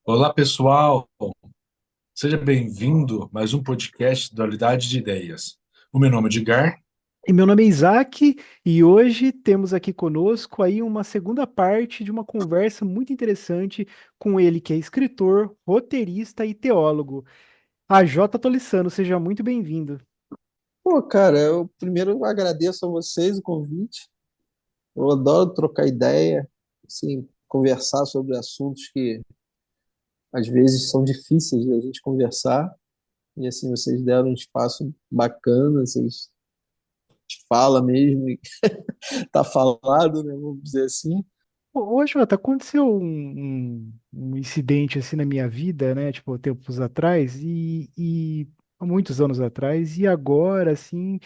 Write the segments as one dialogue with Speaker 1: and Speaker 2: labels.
Speaker 1: Olá, pessoal. Seja bem-vindo a mais um podcast Dualidade de Ideias. O meu nome é Edgar.
Speaker 2: E meu nome é Isaac e hoje temos aqui conosco aí uma segunda parte de uma conversa muito interessante com ele, que é escritor, roteirista e teólogo. A J. Tolissano, seja muito bem-vindo.
Speaker 3: Pô, cara, eu primeiro agradeço a vocês o convite. Eu adoro trocar ideia, assim, conversar sobre assuntos que às vezes são difíceis da gente conversar. E assim, vocês deram um espaço bacana, vocês falam mesmo, e tá falado, né? Vamos dizer assim.
Speaker 2: Ô, Jota, aconteceu um incidente assim na minha vida, né? Tipo, tempos atrás e há muitos anos atrás, e agora, assim,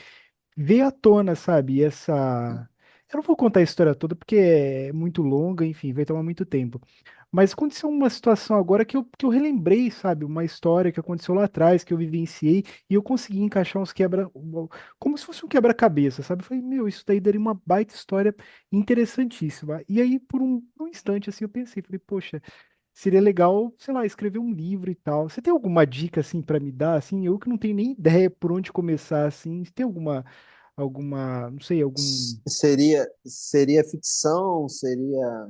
Speaker 2: veio à tona, sabe? Essa. Eu não vou contar a história toda porque é muito longa, enfim, vai tomar muito tempo. Mas aconteceu uma situação agora que eu relembrei, sabe? Uma história que aconteceu lá atrás, que eu vivenciei, e eu consegui encaixar uns quebra. Como se fosse um quebra-cabeça, sabe? Eu falei, meu, isso daí daria uma baita história interessantíssima. E aí, por um instante, assim, eu pensei, falei, poxa, seria legal, sei lá, escrever um livro e tal. Você tem alguma dica, assim, pra me dar? Assim, eu que não tenho nem ideia por onde começar, assim. Você tem não sei, algum.
Speaker 3: Seria ficção, seria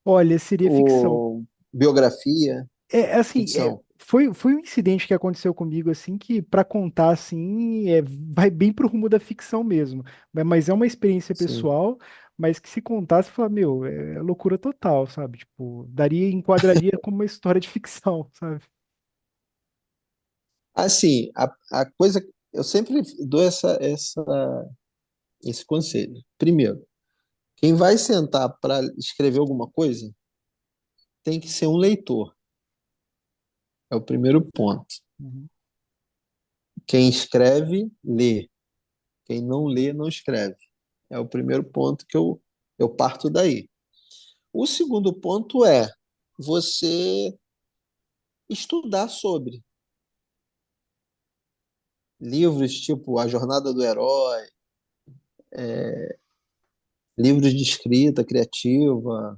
Speaker 2: Olha, seria ficção.
Speaker 3: o biografia,
Speaker 2: Assim,
Speaker 3: ficção.
Speaker 2: foi um incidente que aconteceu comigo, assim, que para contar, assim, vai bem pro rumo da ficção mesmo. Mas é uma experiência
Speaker 3: Sim.
Speaker 2: pessoal, mas que se contasse, fala, meu, é loucura total, sabe? Tipo, enquadraria como uma história de ficção, sabe?
Speaker 3: Assim, a coisa, eu sempre dou esse conselho. Primeiro, quem vai sentar para escrever alguma coisa tem que ser um leitor. É o primeiro ponto.
Speaker 2: Uhum.
Speaker 3: Quem escreve, lê. Quem não lê, não escreve. É o primeiro ponto que eu parto daí. O segundo ponto é você estudar sobre livros tipo A Jornada do Herói, livros de escrita criativa,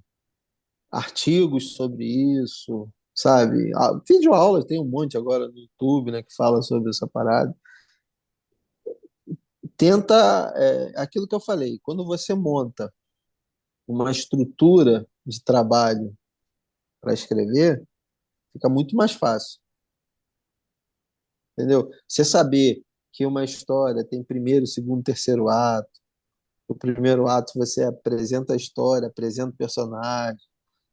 Speaker 3: artigos sobre isso, sabe? Videoaulas tem um monte agora no YouTube, né, que fala sobre essa parada. Tenta, aquilo que eu falei, quando você monta uma estrutura de trabalho para escrever, fica muito mais fácil, entendeu? Você saber que uma história tem primeiro, segundo, terceiro ato. O primeiro ato você apresenta a história, apresenta o personagem.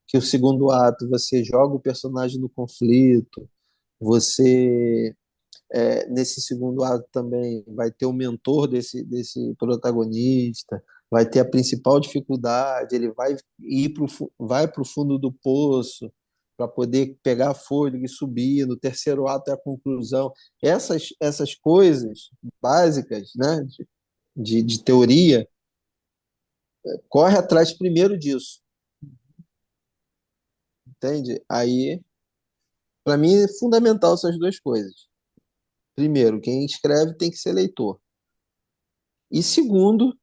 Speaker 3: Que o segundo ato você joga o personagem no conflito. Você, nesse segundo ato também, vai ter o mentor desse protagonista, vai ter a principal dificuldade, ele vai para o fundo do poço para poder pegar fôlego e subir. No terceiro ato é a conclusão. Essas coisas básicas, né, de teoria, corre atrás primeiro disso, entende? Aí, para mim, é fundamental essas duas coisas. Primeiro, quem escreve tem que ser leitor. E segundo,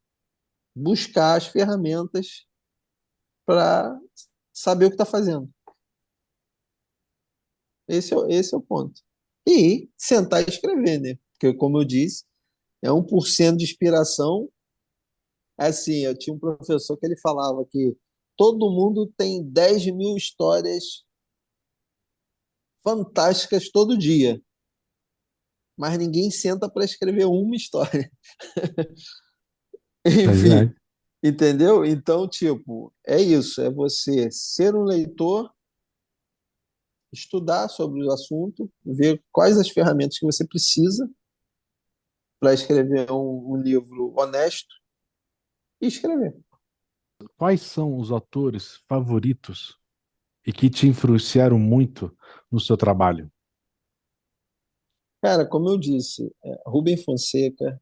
Speaker 3: buscar as ferramentas para saber o que está fazendo. Esse é o ponto. E sentar e escrever, né? Porque, como eu disse, é 1% de inspiração. Assim, eu tinha um professor que ele falava que todo mundo tem 10.000 histórias fantásticas todo dia, mas ninguém senta para escrever uma história. Enfim,
Speaker 1: Verdade.
Speaker 3: entendeu? Então, tipo, é isso, é você ser um leitor, estudar sobre o assunto, ver quais as ferramentas que você precisa para escrever um livro honesto e escrever.
Speaker 1: Quais são os autores favoritos e que te influenciaram muito no seu trabalho?
Speaker 3: Cara, como eu disse, Rubem Fonseca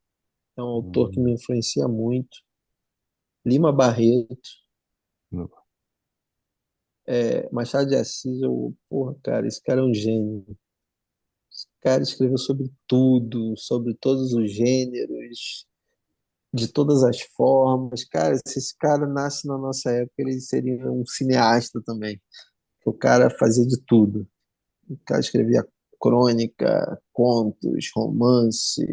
Speaker 3: é um autor que me
Speaker 1: Hum,
Speaker 3: influencia muito, Lima Barreto, Machado de Assis, porra, cara, esse cara é um gênio. Esse cara escreveu sobre tudo, sobre todos os gêneros, de todas as formas. Cara, se esse cara nasce na nossa época, ele seria um cineasta também. O cara fazia de tudo. O cara escrevia crônica, contos, romance,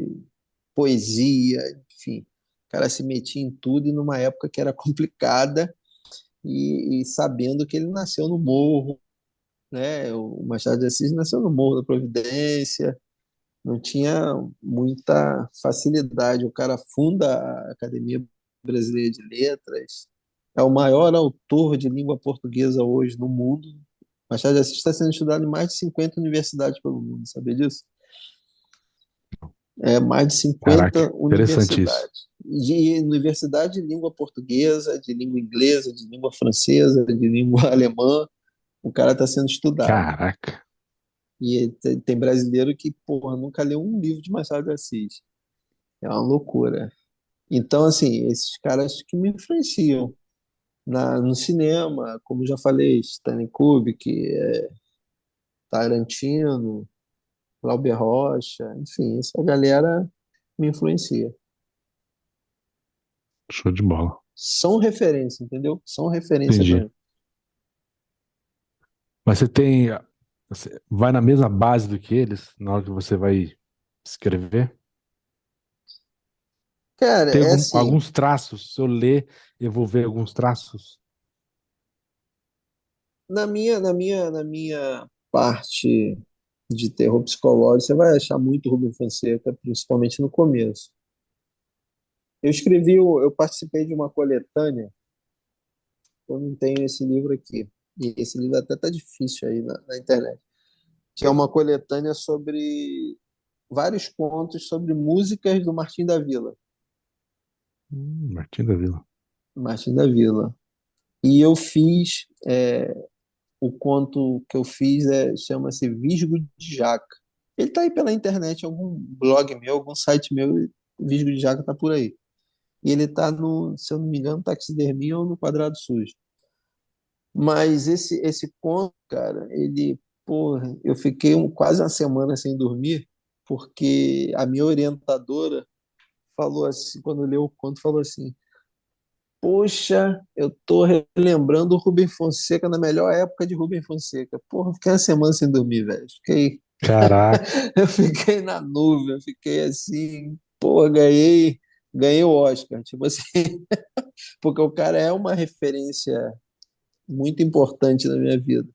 Speaker 3: poesia, enfim. O cara se metia em tudo e numa época que era complicada e sabendo que ele nasceu no morro, né? O Machado de Assis nasceu no Morro da Providência, não tinha muita facilidade. O cara funda a Academia Brasileira de Letras, é o maior autor de língua portuguesa hoje no mundo. Machado de Assis está sendo estudado em mais de 50 universidades pelo mundo, sabia disso? Mais de
Speaker 1: Caraca,
Speaker 3: 50
Speaker 1: interessante isso.
Speaker 3: universidades. De universidade de língua portuguesa, de língua inglesa, de língua francesa, de língua alemã. O cara está sendo estudado.
Speaker 1: Caraca.
Speaker 3: E tem brasileiro que, porra, nunca leu um livro de Machado de Assis. É uma loucura. Então, assim, esses caras que me influenciam no cinema, como já falei, Stanley Kubrick, Tarantino, Glauber Rocha, enfim, essa galera me influencia.
Speaker 1: Show de bola.
Speaker 3: São referência, entendeu? São referência para
Speaker 1: Entendi.
Speaker 3: mim.
Speaker 1: Mas você vai na mesma base do que eles na hora que você vai escrever?
Speaker 3: Cara,
Speaker 1: Tem
Speaker 3: é assim,
Speaker 1: alguns traços. Se eu ler, eu vou ver alguns traços.
Speaker 3: na minha parte de terror psicológico, você vai achar muito Rubem Fonseca, principalmente no começo. Eu participei de uma coletânea, eu não tenho esse livro aqui, e esse livro até tá difícil aí na internet, que é uma coletânea sobre vários contos sobre músicas do Martim da Vila.
Speaker 1: Martim da Vila.
Speaker 3: Martim da Vila. E eu fiz, o conto que eu fiz chama-se Visgo de Jaca. Ele tá aí pela internet, algum blog meu, algum site meu, Visgo de Jaca tá por aí. E ele tá no, se eu não me engano, Taxidermia ou no Quadrado Sujo. Mas esse conto, cara, porra, eu fiquei quase uma semana sem dormir, porque a minha orientadora falou assim, quando leu o conto, falou assim: Poxa, eu tô relembrando o Rubem Fonseca na melhor época de Rubem Fonseca. Porra, eu fiquei uma semana sem dormir, velho.
Speaker 1: Caraca.
Speaker 3: Eu fiquei na nuvem, eu fiquei assim, porra, ganhei o Oscar, tipo assim, porque o cara é uma referência muito importante na minha vida.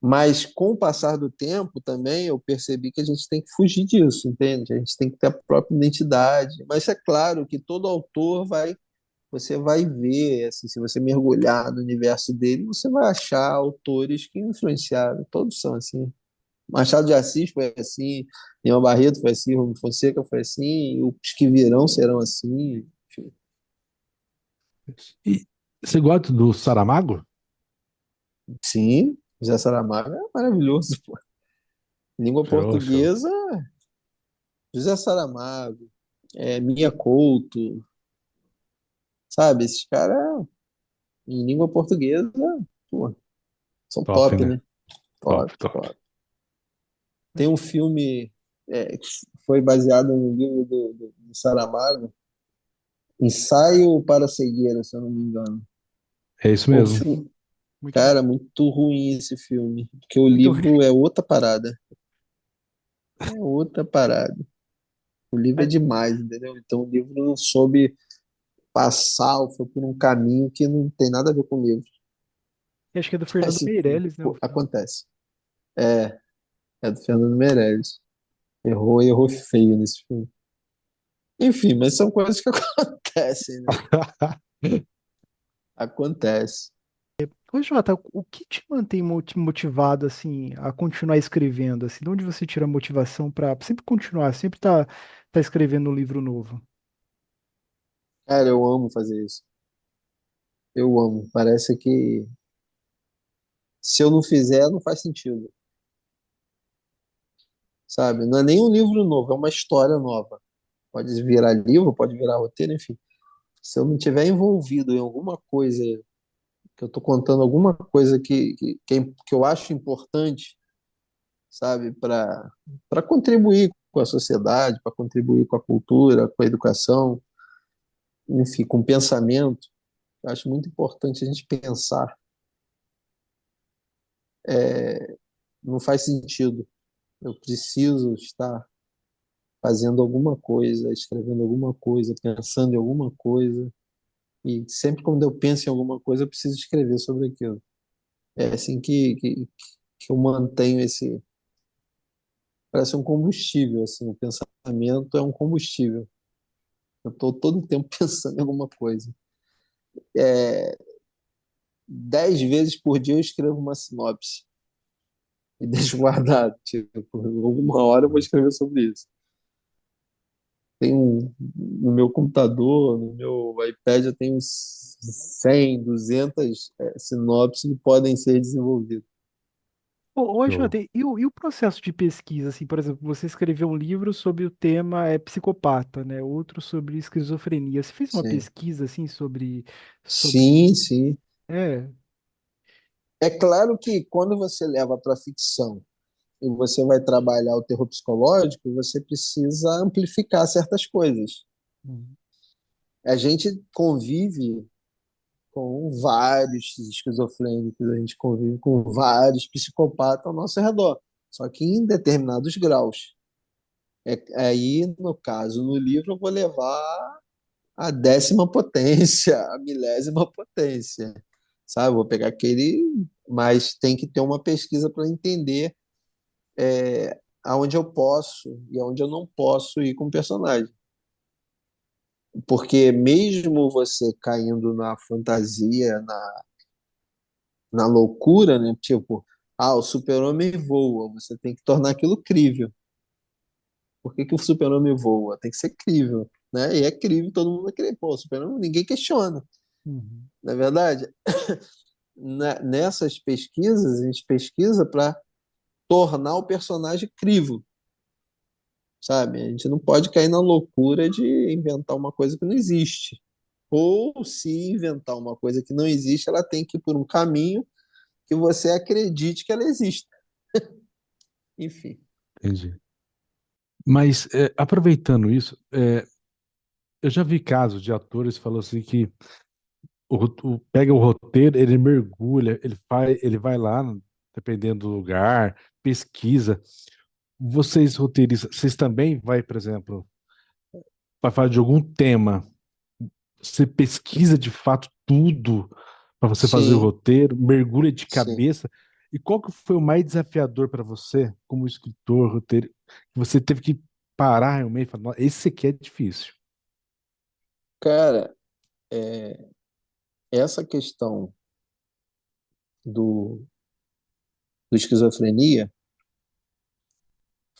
Speaker 3: Mas com o passar do tempo também eu percebi que a gente tem que fugir disso, entende? A gente tem que ter a própria identidade. Mas é claro que todo autor você vai ver, assim, se você mergulhar no universo dele, você vai achar autores que influenciaram, todos são assim. Machado de Assis foi assim, Lima Barreto foi assim, Rubem Fonseca foi assim, e os que virão serão assim. Enfim.
Speaker 1: E você gosta do Saramago?
Speaker 3: Sim, José Saramago é maravilhoso, pô. Língua
Speaker 1: Show, show.
Speaker 3: portuguesa, José Saramago, Mia Couto, sabe? Esses caras em língua portuguesa, pô, são
Speaker 1: Top,
Speaker 3: top,
Speaker 1: né?
Speaker 3: né?
Speaker 1: Top,
Speaker 3: Top,
Speaker 1: top.
Speaker 3: top. Tem um filme que foi baseado no livro do Saramago, Ensaio para a Cegueira, se eu não me engano.
Speaker 1: É isso
Speaker 3: O
Speaker 1: mesmo.
Speaker 3: filme,
Speaker 2: Muito bom.
Speaker 3: cara, muito ruim esse filme, porque o
Speaker 2: Muito
Speaker 3: livro é outra parada. É outra parada. O livro é
Speaker 2: ruim.
Speaker 3: demais, entendeu? Então o livro não soube passar, ou foi por um caminho que não tem nada a ver com o livro.
Speaker 2: Acho que é do
Speaker 3: Mas
Speaker 2: Fernando
Speaker 3: enfim,
Speaker 2: Meirelles, né? O
Speaker 3: pô,
Speaker 2: filme.
Speaker 3: acontece. É, é do Fernando Meirelles. Errou feio nesse filme. Enfim, mas são coisas que acontecem, né? Acontece.
Speaker 2: Ô, Jota, o que te mantém motivado, assim, a continuar escrevendo, assim? De onde você tira a motivação para sempre continuar, sempre tá escrevendo um livro novo?
Speaker 3: Cara, eu amo fazer isso. Eu amo. Parece que se eu não fizer, não faz sentido. Sabe? Não é nem um livro novo, é uma história nova. Pode virar livro, pode virar roteiro, enfim. Se eu não tiver envolvido em alguma coisa, que eu estou contando alguma coisa que eu acho importante, sabe, para contribuir com a sociedade, para contribuir com a cultura, com a educação, enfim, com o pensamento, eu acho muito importante a gente pensar. Não faz sentido. Eu preciso estar fazendo alguma coisa, escrevendo alguma coisa, pensando em alguma coisa. E sempre quando eu penso em alguma coisa, eu preciso escrever sobre aquilo. É assim que eu mantenho esse. Parece um combustível, assim. O pensamento é um combustível. Eu estou todo o tempo pensando em alguma coisa. 10 vezes por dia eu escrevo uma sinopse e deixo guardado. Tipo, alguma hora eu vou escrever sobre isso. No meu computador, no meu iPad, eu tenho 100, 200 sinopses que podem ser desenvolvidas.
Speaker 2: Ô,
Speaker 1: Show.
Speaker 2: Alexandre, e o processo de pesquisa, assim, por exemplo, você escreveu um livro sobre o tema psicopata, né? Outro sobre esquizofrenia. Você fez uma
Speaker 3: Sim,
Speaker 2: pesquisa, assim,
Speaker 3: sim, sim.
Speaker 2: É.
Speaker 3: É claro que quando você leva para ficção e você vai trabalhar o terror psicológico, você precisa amplificar certas coisas.
Speaker 2: Uhum.
Speaker 3: A gente convive com vários esquizofrênicos, a gente convive com vários psicopatas ao nosso redor, só que em determinados graus. Aí, no caso, no livro, eu vou levar a 10ª potência, a 1000ª potência, sabe? Vou pegar aquele, mas tem que ter uma pesquisa para entender aonde eu posso e aonde eu não posso ir com o personagem. Porque mesmo você caindo na fantasia, na loucura, né? Tipo, o super-homem voa, você tem que tornar aquilo crível. Por que que o super-homem voa? Tem que ser crível, né? E é crível, todo mundo vai querer. Pô, o super-homem ninguém questiona,
Speaker 2: Uhum.
Speaker 3: não é verdade? Nessas pesquisas, a gente pesquisa para tornar o personagem crível, sabe? A gente não pode cair na loucura de inventar uma coisa que não existe. Ou se inventar uma coisa que não existe, ela tem que ir por um caminho que você acredite que ela existe. Enfim.
Speaker 1: Entendi. Mas, aproveitando isso, eu já vi casos de atores falando assim que pega o roteiro, ele mergulha, ele vai lá, dependendo do lugar, pesquisa. Vocês roteiristas, vocês também vai, por exemplo, vai falar de algum tema, você pesquisa de fato tudo para você fazer o
Speaker 3: Sim,
Speaker 1: roteiro, mergulha de
Speaker 3: sim.
Speaker 1: cabeça. E qual que foi o mais desafiador para você, como escritor, roteiro, que você teve que parar realmente e falar, "Nossa, esse aqui é difícil."
Speaker 3: Cara, essa questão do, do esquizofrenia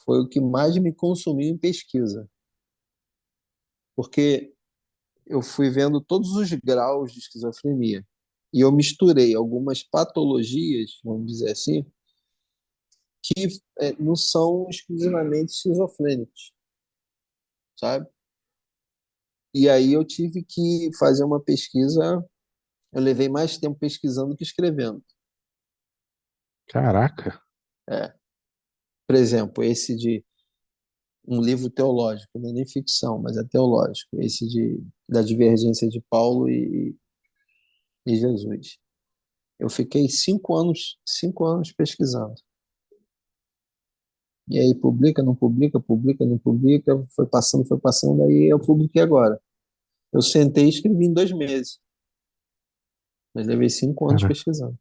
Speaker 3: foi o que mais me consumiu em pesquisa, porque eu fui vendo todos os graus de esquizofrenia e eu misturei algumas patologias, vamos dizer assim, que não são exclusivamente esquizofrênicos, sabe? E aí eu tive que fazer uma pesquisa, eu levei mais tempo pesquisando que escrevendo.
Speaker 1: Caraca,
Speaker 3: É. Por exemplo, esse de um livro teológico, não é nem ficção, mas é teológico, esse da divergência de Paulo e Jesus. Eu fiquei 5 anos pesquisando. E aí publica, não publica, publica, não publica, foi passando, aí eu publiquei agora. Eu sentei e escrevi em 2 meses, mas levei 5 anos
Speaker 1: cara.
Speaker 3: pesquisando,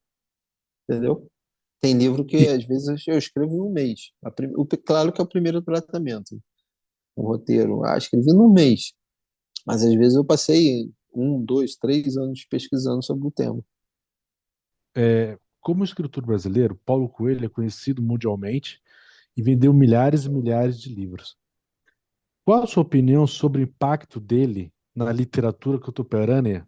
Speaker 3: entendeu? Tem livro que
Speaker 1: E,
Speaker 3: às vezes eu escrevo em um mês. Claro que é o primeiro tratamento, o roteiro. Escrevi num mês, mas às vezes eu passei 1, 2, 3 anos pesquisando sobre o tema.
Speaker 1: como escritor brasileiro, Paulo Coelho é conhecido mundialmente e vendeu milhares e milhares de livros. Qual a sua opinião sobre o impacto dele na literatura contemporânea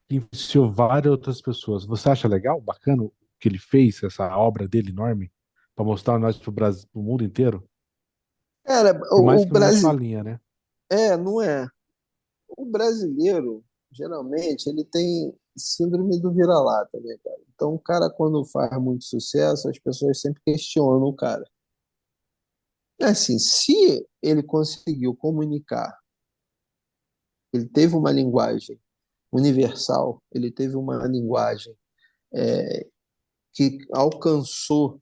Speaker 1: que influenciou várias outras pessoas? Você acha legal, bacana o que ele fez, essa obra dele enorme, para mostrar nós para o Brasil, pro mundo inteiro?
Speaker 3: Cara,
Speaker 1: Por mais
Speaker 3: o
Speaker 1: que não é a sua
Speaker 3: Brasil.
Speaker 1: linha, né?
Speaker 3: Não é. o brasileiro, geralmente, ele tem síndrome do vira-lata, né, cara? Então, o cara, quando faz muito sucesso, as pessoas sempre questionam o cara. É assim, se ele conseguiu comunicar, ele teve uma linguagem universal, ele teve uma linguagem que alcançou,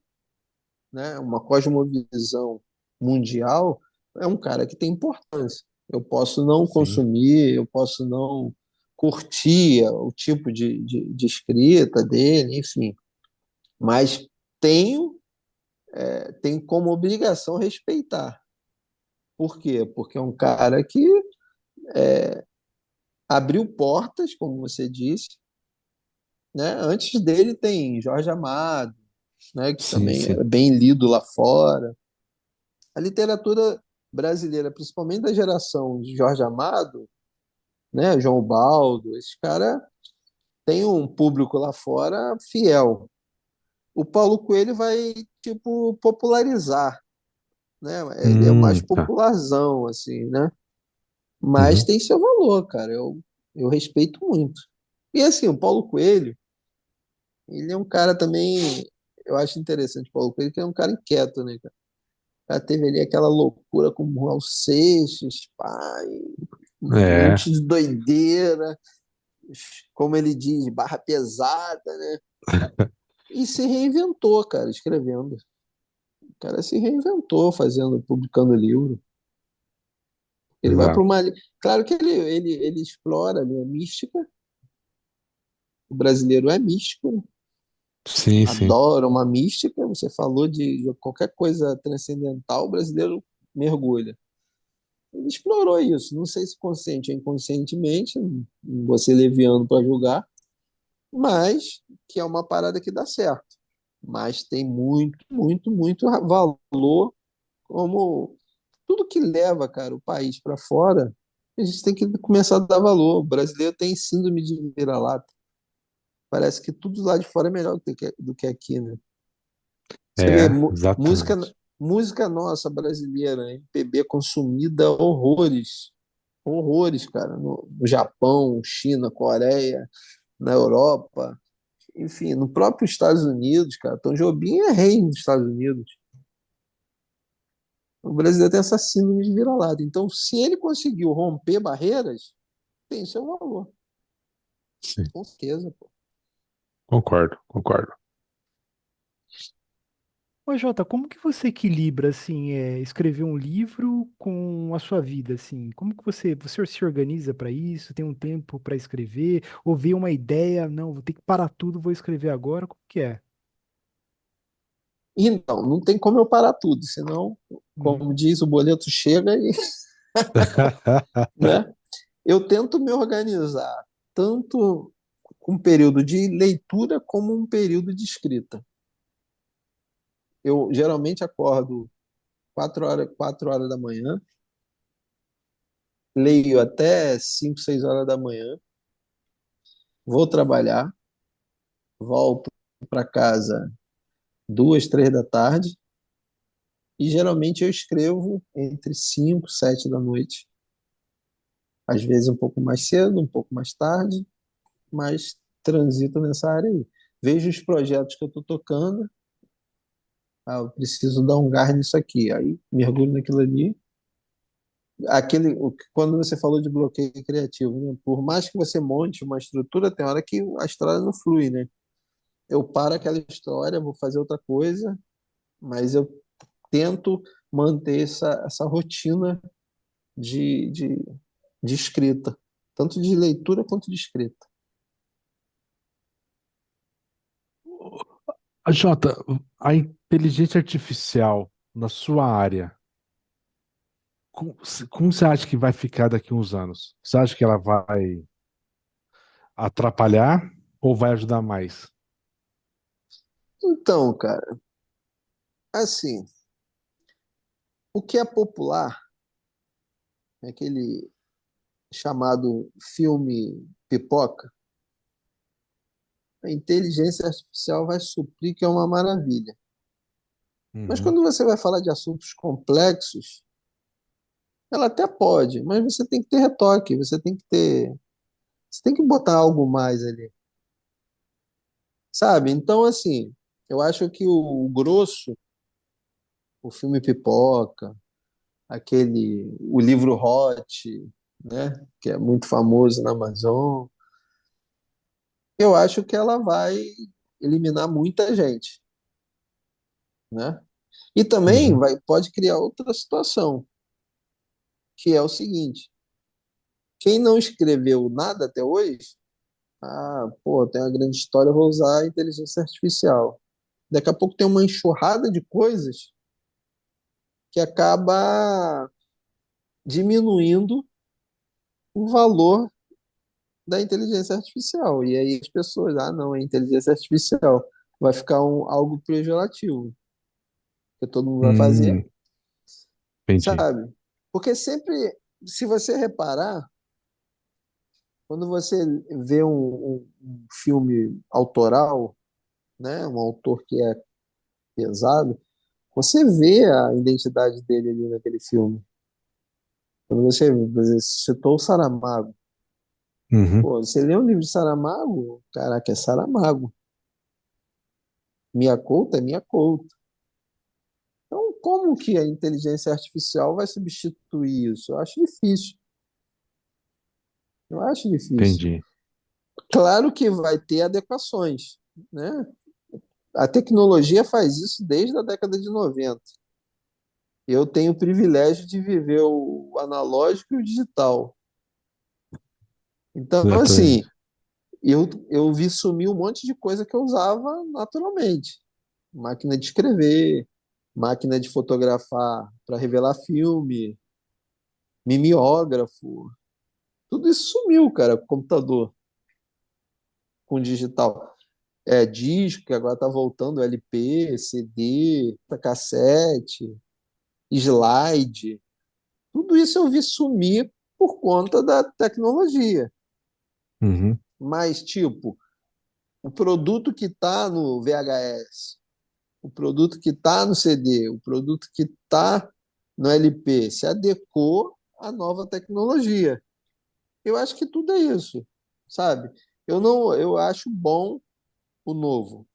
Speaker 3: né, uma cosmovisão mundial, é um cara que tem importância. Eu posso não
Speaker 1: Sim,
Speaker 3: consumir, eu posso não curtir o tipo de escrita dele, enfim, mas tenho, tenho como obrigação respeitar. Por quê? Porque é um cara que abriu portas, como você disse, né? Antes dele tem Jorge Amado, né, que
Speaker 1: sim,
Speaker 3: também
Speaker 1: sim.
Speaker 3: era bem lido lá fora. A literatura brasileira, principalmente da geração de Jorge Amado, né, João Baldo, esses caras têm um público lá fora fiel. O Paulo Coelho vai, tipo, popularizar, né? Ele é o mais
Speaker 1: Tá.
Speaker 3: popularzão, assim, né? Mas
Speaker 1: Uhum.
Speaker 3: tem seu valor, cara. Eu respeito muito. E assim, o Paulo Coelho, ele é um cara também, eu acho interessante o Paulo Coelho, que é um cara inquieto, né, cara? Já teve ali aquela loucura com o Raul Seixas, pai, um
Speaker 1: É,
Speaker 3: monte de doideira, como ele diz, barra pesada, né? E se reinventou, cara, escrevendo. O cara se reinventou, fazendo, publicando livro. Ele vai para
Speaker 1: exato.
Speaker 3: uma. Claro que ele explora ali a mística. O brasileiro é místico, né?
Speaker 1: Sim, sim.
Speaker 3: Adora uma mística. Você falou de qualquer coisa transcendental, o brasileiro mergulha. Ele explorou isso, não sei se consciente ou inconscientemente, não vou ser leviano para julgar, mas que é uma parada que dá certo. Mas tem muito, muito, muito valor, como tudo que leva, cara, o país para fora, a gente tem que começar a dar valor. O brasileiro tem síndrome de vira-lata. Parece que tudo lá de fora é melhor do que aqui, né? Você vê
Speaker 1: É, exatamente.
Speaker 3: música nossa brasileira, MPB consumida horrores, horrores, cara, no Japão, China, Coreia, na Europa, enfim, no próprio Estados Unidos, cara. Tom Jobim é rei nos Estados Unidos. O brasileiro tem essa síndrome de vira-lata. Então, se ele conseguiu romper barreiras, tem seu valor,
Speaker 1: Sim,
Speaker 3: com certeza, pô.
Speaker 1: concordo, concordo.
Speaker 2: Ô, Jota, como que você equilibra, assim, escrever um livro com a sua vida, assim? Como que você se organiza para isso? Tem um tempo para escrever? Ou vê uma ideia, não, vou ter que parar tudo, vou escrever agora? Como que é?
Speaker 3: Então, não tem como eu parar tudo, senão,
Speaker 2: Uhum.
Speaker 3: como diz, o boleto chega e, né? Eu tento me organizar tanto com um período de leitura como um período de escrita. Eu geralmente acordo 4 horas da manhã, leio até 5, 6 horas da manhã, vou trabalhar, volto para casa 2, 3 da tarde e geralmente eu escrevo entre 5, 7 da noite. Às vezes um pouco mais cedo, um pouco mais tarde, mas transito nessa área aí. Vejo os projetos que eu estou tocando, eu preciso dar um gás nisso aqui, aí mergulho naquilo ali. Quando você falou de bloqueio criativo, né? Por mais que você monte uma estrutura, tem hora que a história não flui, né? Eu paro aquela história, vou fazer outra coisa, mas eu tento manter essa rotina de, de, de escrita, tanto de leitura quanto de escrita.
Speaker 1: Jota, a inteligência artificial na sua área, como você acha que vai ficar daqui a uns anos? Você acha que ela vai atrapalhar ou vai ajudar mais?
Speaker 3: Então, cara, assim, o que é popular, é aquele chamado filme pipoca, a inteligência artificial vai suprir, que é uma maravilha. Mas
Speaker 1: Uhum.
Speaker 3: quando você vai falar de assuntos complexos, Ela até pode, mas você tem que ter retoque, você tem que botar algo mais ali, sabe? Então, assim, eu acho que o grosso, o filme Pipoca, o livro Hot, né, que é muito famoso na Amazon, eu acho que ela vai eliminar muita gente, né? E também
Speaker 1: Uhum.
Speaker 3: pode criar outra situação, que é o seguinte: quem não escreveu nada até hoje, pô, tem uma grande história, eu vou usar a inteligência artificial. Daqui a pouco tem uma enxurrada de coisas que acaba diminuindo o valor da inteligência artificial. E aí as pessoas, não, é inteligência artificial. Vai ficar algo pejorativo, que todo mundo vai fazer,
Speaker 1: Hum, entendi.
Speaker 3: sabe? Porque sempre, se você reparar, quando você vê um filme autoral, né, um autor que é pesado, você vê a identidade dele ali naquele filme. Quando você citou o Saramago,
Speaker 1: Uhum.
Speaker 3: pô, você lê um livro de Saramago, caraca, é Saramago. Minha conta é minha conta. Então, como que a inteligência artificial vai substituir isso? Eu acho difícil. Eu acho difícil.
Speaker 1: Entendi.
Speaker 3: Claro que vai ter adequações, né? A tecnologia faz isso desde a década de 90. Eu tenho o privilégio de viver o analógico e o digital. Então, assim,
Speaker 1: Exatamente.
Speaker 3: eu vi sumir um monte de coisa que eu usava naturalmente. Máquina de escrever, máquina de fotografar para revelar filme, mimeógrafo. Tudo isso sumiu, cara, com computador, com digital. É, disco, que agora tá voltando, LP, CD, cassete, slide. Tudo isso eu vi sumir por conta da tecnologia.
Speaker 1: Uhum.
Speaker 3: Mas, tipo, o produto que está no VHS, o produto que está no CD, o produto que está no LP, se adequou à nova tecnologia. Eu acho que tudo é isso, sabe? Eu não, eu acho bom o novo,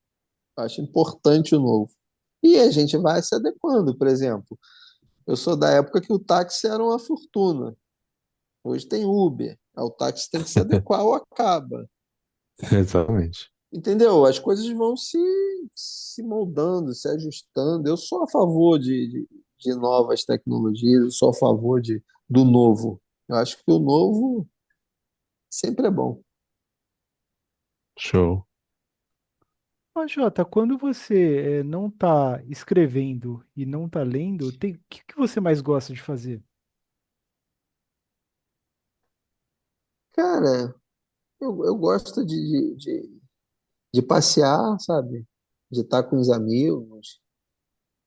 Speaker 3: acho importante o novo. E a gente vai se adequando, por exemplo. Eu sou da época que o táxi era uma fortuna. Hoje tem Uber. O táxi tem que se adequar ou acaba.
Speaker 1: Exatamente.
Speaker 3: Entendeu? As coisas vão se moldando, se ajustando. Eu sou a favor de novas tecnologias, eu sou a favor do novo. Eu acho que o novo sempre é bom.
Speaker 1: Show.
Speaker 2: Mas, Jota, quando você não está escrevendo e não está lendo, o que você mais gosta de fazer?
Speaker 3: Cara, eu gosto de passear, sabe? De estar com os amigos.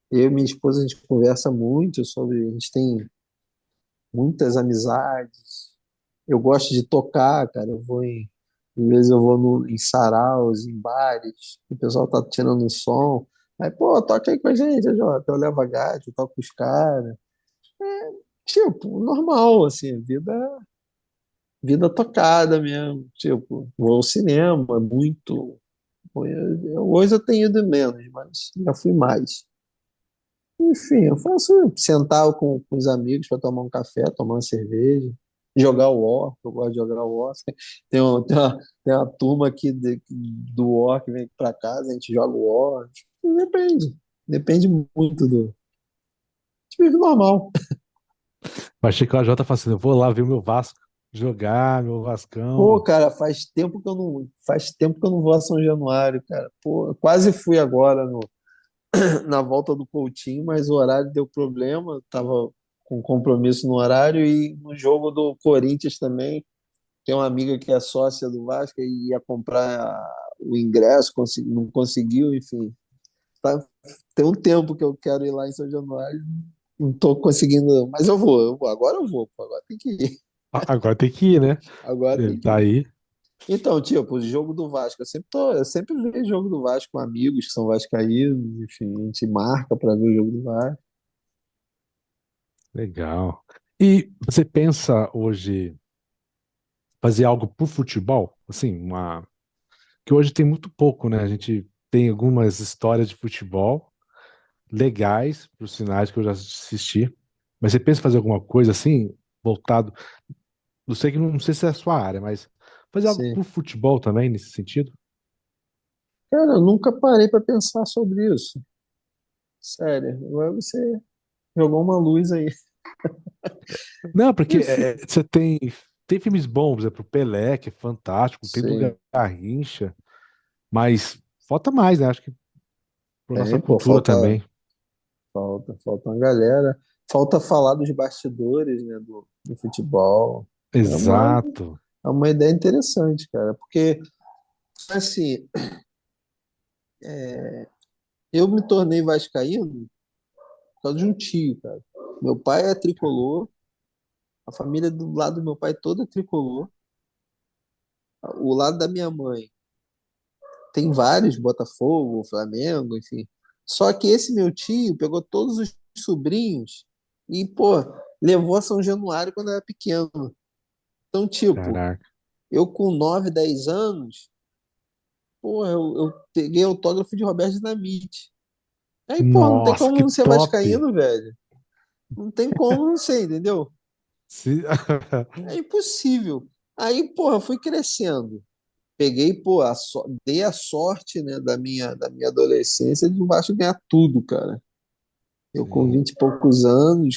Speaker 3: Eu e minha esposa, a gente conversa muito sobre. A gente tem muitas amizades. Eu gosto de tocar, cara. Às vezes eu vou em saraus, em bares, o pessoal tá tirando um som. Aí, pô, toca aí com a gente, Jota. Eu levo a gaita, eu toco com os caras. Tipo, normal, assim, vida tocada mesmo. Tipo, vou ao cinema, muito. Hoje eu tenho ido menos, mas já fui mais. Enfim, eu faço sentar com os amigos para tomar um café, tomar uma cerveja, jogar o War, eu gosto de jogar o War. Tem uma turma aqui do War que vem para casa, a gente joga o War. Depende muito do. A gente vive normal.
Speaker 1: Eu achei que o AJ falou assim, eu vou lá ver o meu Vasco jogar, meu
Speaker 3: Pô,
Speaker 1: Vascão.
Speaker 3: cara, faz tempo que eu não vou a São Januário, cara. Pô, eu quase fui agora na volta do Coutinho, mas o horário deu problema, tava com compromisso no horário e no jogo do Corinthians também. Tem uma amiga que é sócia do Vasco e ia comprar o ingresso, não conseguiu, enfim. Tá- tem um tempo que eu quero ir lá em São Januário, não estou conseguindo, mas agora eu vou, pô, agora tem que ir,
Speaker 1: Agora tem que ir, né?
Speaker 3: agora
Speaker 1: Ele
Speaker 3: tem que
Speaker 1: tá
Speaker 3: ir.
Speaker 1: aí.
Speaker 3: Então, tipo, o jogo do Vasco, eu sempre vejo jogo do Vasco com amigos que são vascaínos, enfim, a gente marca para ver o jogo do Vasco.
Speaker 1: Legal. E você pensa hoje fazer algo pro futebol? Assim, uma. Que hoje tem muito pouco, né? A gente tem algumas histórias de futebol legais, por sinais que eu já assisti. Mas você pensa em fazer alguma coisa assim, voltado. Eu sei que não sei se é a sua área, mas fazer algo
Speaker 3: Sim.
Speaker 1: pro futebol também, nesse sentido?
Speaker 3: Cara, eu nunca parei para pensar sobre isso. Sério, agora você jogou uma luz aí.
Speaker 1: Não, porque
Speaker 3: Enfim,
Speaker 1: você tem filmes bons, por exemplo, Pelé, que é fantástico, tem do
Speaker 3: sim.
Speaker 1: Garrincha, mas falta mais, né? Acho que por nossa
Speaker 3: Tem, pô,
Speaker 1: cultura também.
Speaker 3: falta uma galera. Falta falar dos bastidores, né, do futebol. É uma,
Speaker 1: Exato.
Speaker 3: é uma ideia interessante, cara, porque, assim, eu me tornei vascaíno por causa de um tio, cara. Meu pai é tricolor, a família do lado do meu pai toda é tricolor, o lado da minha mãe tem vários, Botafogo, Flamengo, enfim. Só que esse meu tio pegou todos os sobrinhos e, pô, levou a São Januário quando era pequeno. Então, tipo,
Speaker 1: Caraca.
Speaker 3: eu com 9 10 anos, pô, eu peguei autógrafo de Roberto Dinamite. Aí, pô, não tem
Speaker 1: Nossa,
Speaker 3: como
Speaker 1: que
Speaker 3: não ser
Speaker 1: top!
Speaker 3: vascaíno, velho. Não tem como não ser, entendeu?
Speaker 1: Se-
Speaker 3: É impossível. Aí, porra, fui crescendo. Peguei, pô, dei a sorte, né, da minha adolescência de o Vasco ganhar tudo, cara. Eu com
Speaker 1: Sim.
Speaker 3: 20 e poucos anos,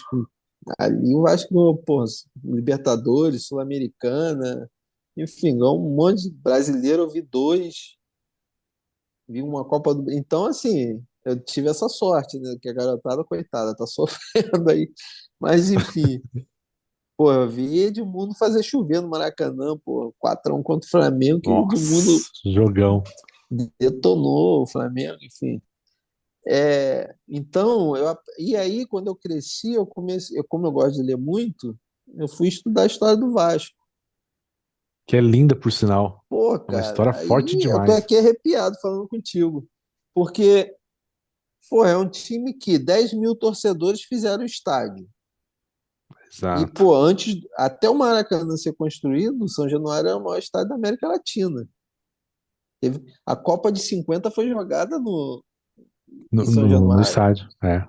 Speaker 3: ali o Vasco ganhou, pô, Libertadores, Sul-Americana, enfim, ganhou um monte de brasileiro, eu vi dois, vi uma Copa do. Então, assim, eu tive essa sorte, né? Que a garotada, coitada, tá sofrendo aí. Mas, enfim, pô, eu vi Edmundo fazer chover no Maracanã, pô, 4-1 contra o Flamengo, que o Edmundo
Speaker 1: Nossa, jogão.
Speaker 3: detonou o Flamengo, enfim. Então, e aí, quando eu cresci, eu comecei, como eu gosto de ler muito, eu fui estudar a história do Vasco.
Speaker 1: Que é linda, por sinal.
Speaker 3: Pô,
Speaker 1: É uma história
Speaker 3: cara,
Speaker 1: forte
Speaker 3: aí eu tô
Speaker 1: demais.
Speaker 3: aqui arrepiado falando contigo. Porque, pô, é um time que 10 mil torcedores fizeram estádio. E,
Speaker 1: Exato.
Speaker 3: pô, antes, até o Maracanã ser construído, o São Januário é o maior estádio da América Latina. A Copa de 50 foi jogada
Speaker 1: No,
Speaker 3: em São
Speaker 1: no
Speaker 3: Januário.
Speaker 1: estádio. É.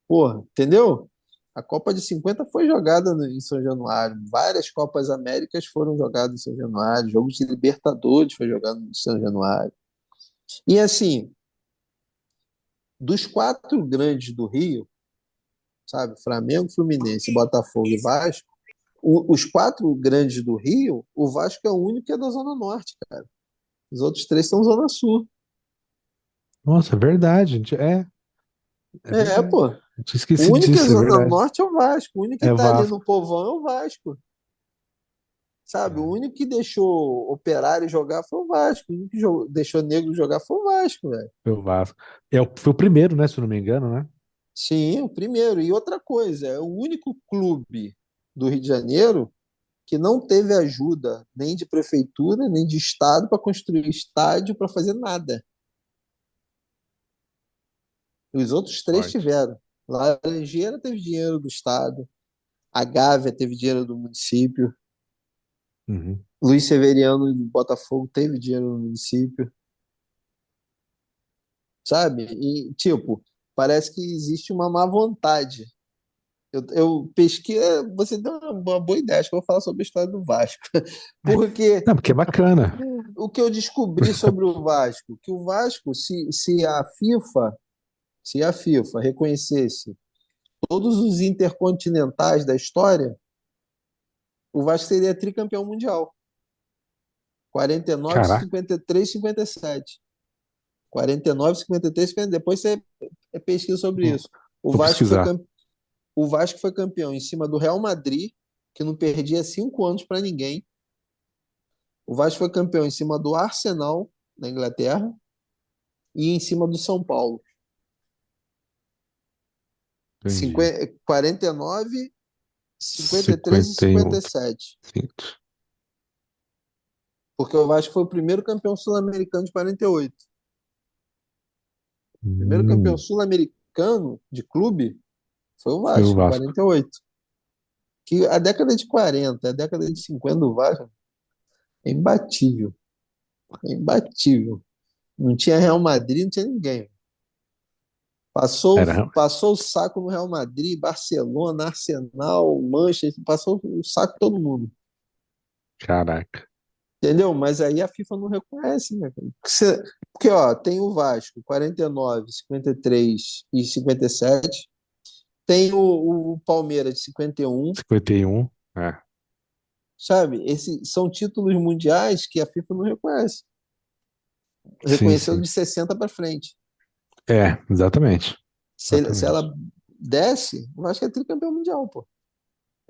Speaker 3: Porra, entendeu? A Copa de 50 foi jogada em São Januário. Várias Copas Américas foram jogadas em São Januário. Jogos de Libertadores foi jogado em São Januário. E assim, dos quatro grandes do Rio, sabe? Flamengo, Fluminense, Botafogo e Vasco. Os quatro grandes do Rio, o Vasco é o único que é da Zona Norte, cara. Os outros três são Zona Sul.
Speaker 1: Nossa, é verdade. É
Speaker 3: É,
Speaker 1: verdade.
Speaker 3: pô.
Speaker 1: Eu tinha
Speaker 3: O
Speaker 1: esquecido
Speaker 3: único que é
Speaker 1: disso, é
Speaker 3: Zona
Speaker 1: verdade.
Speaker 3: Norte é o Vasco. O único que
Speaker 1: É
Speaker 3: tá ali
Speaker 1: Vasco.
Speaker 3: no povão é o Vasco. Sabe? O
Speaker 1: É,
Speaker 3: único que deixou Operário jogar foi o Vasco. O único que deixou Negro jogar foi o Vasco, velho.
Speaker 1: foi o Vasco. Foi o primeiro, né? Se eu não me engano, né?
Speaker 3: Sim, o primeiro. E outra coisa, é o único clube do Rio de Janeiro que não teve ajuda nem de prefeitura, nem de estado para construir estádio, para fazer nada. Os outros três
Speaker 1: Forte.
Speaker 3: tiveram. Laranjeira teve dinheiro do estado, a Gávea teve dinheiro do município,
Speaker 1: Uhum.
Speaker 3: Luiz Severiano do Botafogo teve dinheiro no município, sabe? E, tipo, parece que existe uma má vontade. Eu pesquei, você deu uma boa ideia, acho que eu vou falar sobre a história do Vasco. Porque
Speaker 1: Não, porque é bacana.
Speaker 3: o que eu descobri sobre o Vasco, que o Vasco, se a FIFA reconhecesse todos os intercontinentais da história, o Vasco seria tricampeão mundial. 49,
Speaker 1: Caraca.
Speaker 3: 53, 57. 49, 53, 50. Depois você pesquisa sobre isso. O
Speaker 1: Vou
Speaker 3: Vasco foi,
Speaker 1: pesquisar.
Speaker 3: campe... o Vasco foi campeão em cima do Real Madrid, que não perdia 5 anos para ninguém. O Vasco foi campeão em cima do Arsenal, na Inglaterra, e em cima do São Paulo.
Speaker 1: Entendi.
Speaker 3: 49, 53 e
Speaker 1: 51.
Speaker 3: 57.
Speaker 1: 20.
Speaker 3: Porque o Vasco foi o primeiro campeão sul-americano de 48. O primeiro campeão
Speaker 1: Hum,
Speaker 3: sul-americano de clube foi o
Speaker 1: foi o
Speaker 3: Vasco, em
Speaker 1: Vasco.
Speaker 3: 48. Que a década de 40, a década de 50 do Vasco é imbatível. É imbatível. Não tinha Real Madrid, não tinha ninguém. Passou,
Speaker 1: Era,
Speaker 3: passou o saco no Real Madrid, Barcelona, Arsenal, Manchester, passou o saco em todo mundo.
Speaker 1: caraca.
Speaker 3: Entendeu? Mas aí a FIFA não reconhece, né, cara? Porque, ó, tem o Vasco, 49, 53 e 57. Tem o Palmeiras de 51,
Speaker 1: 51. É,
Speaker 3: sabe? Esses são títulos mundiais que a FIFA não reconhece.
Speaker 1: sim,
Speaker 3: Reconheceu
Speaker 1: sim.
Speaker 3: de 60 para frente.
Speaker 1: É, exatamente.
Speaker 3: Se
Speaker 1: Exatamente.
Speaker 3: ela desce, o Vasco é tricampeão mundial, pô.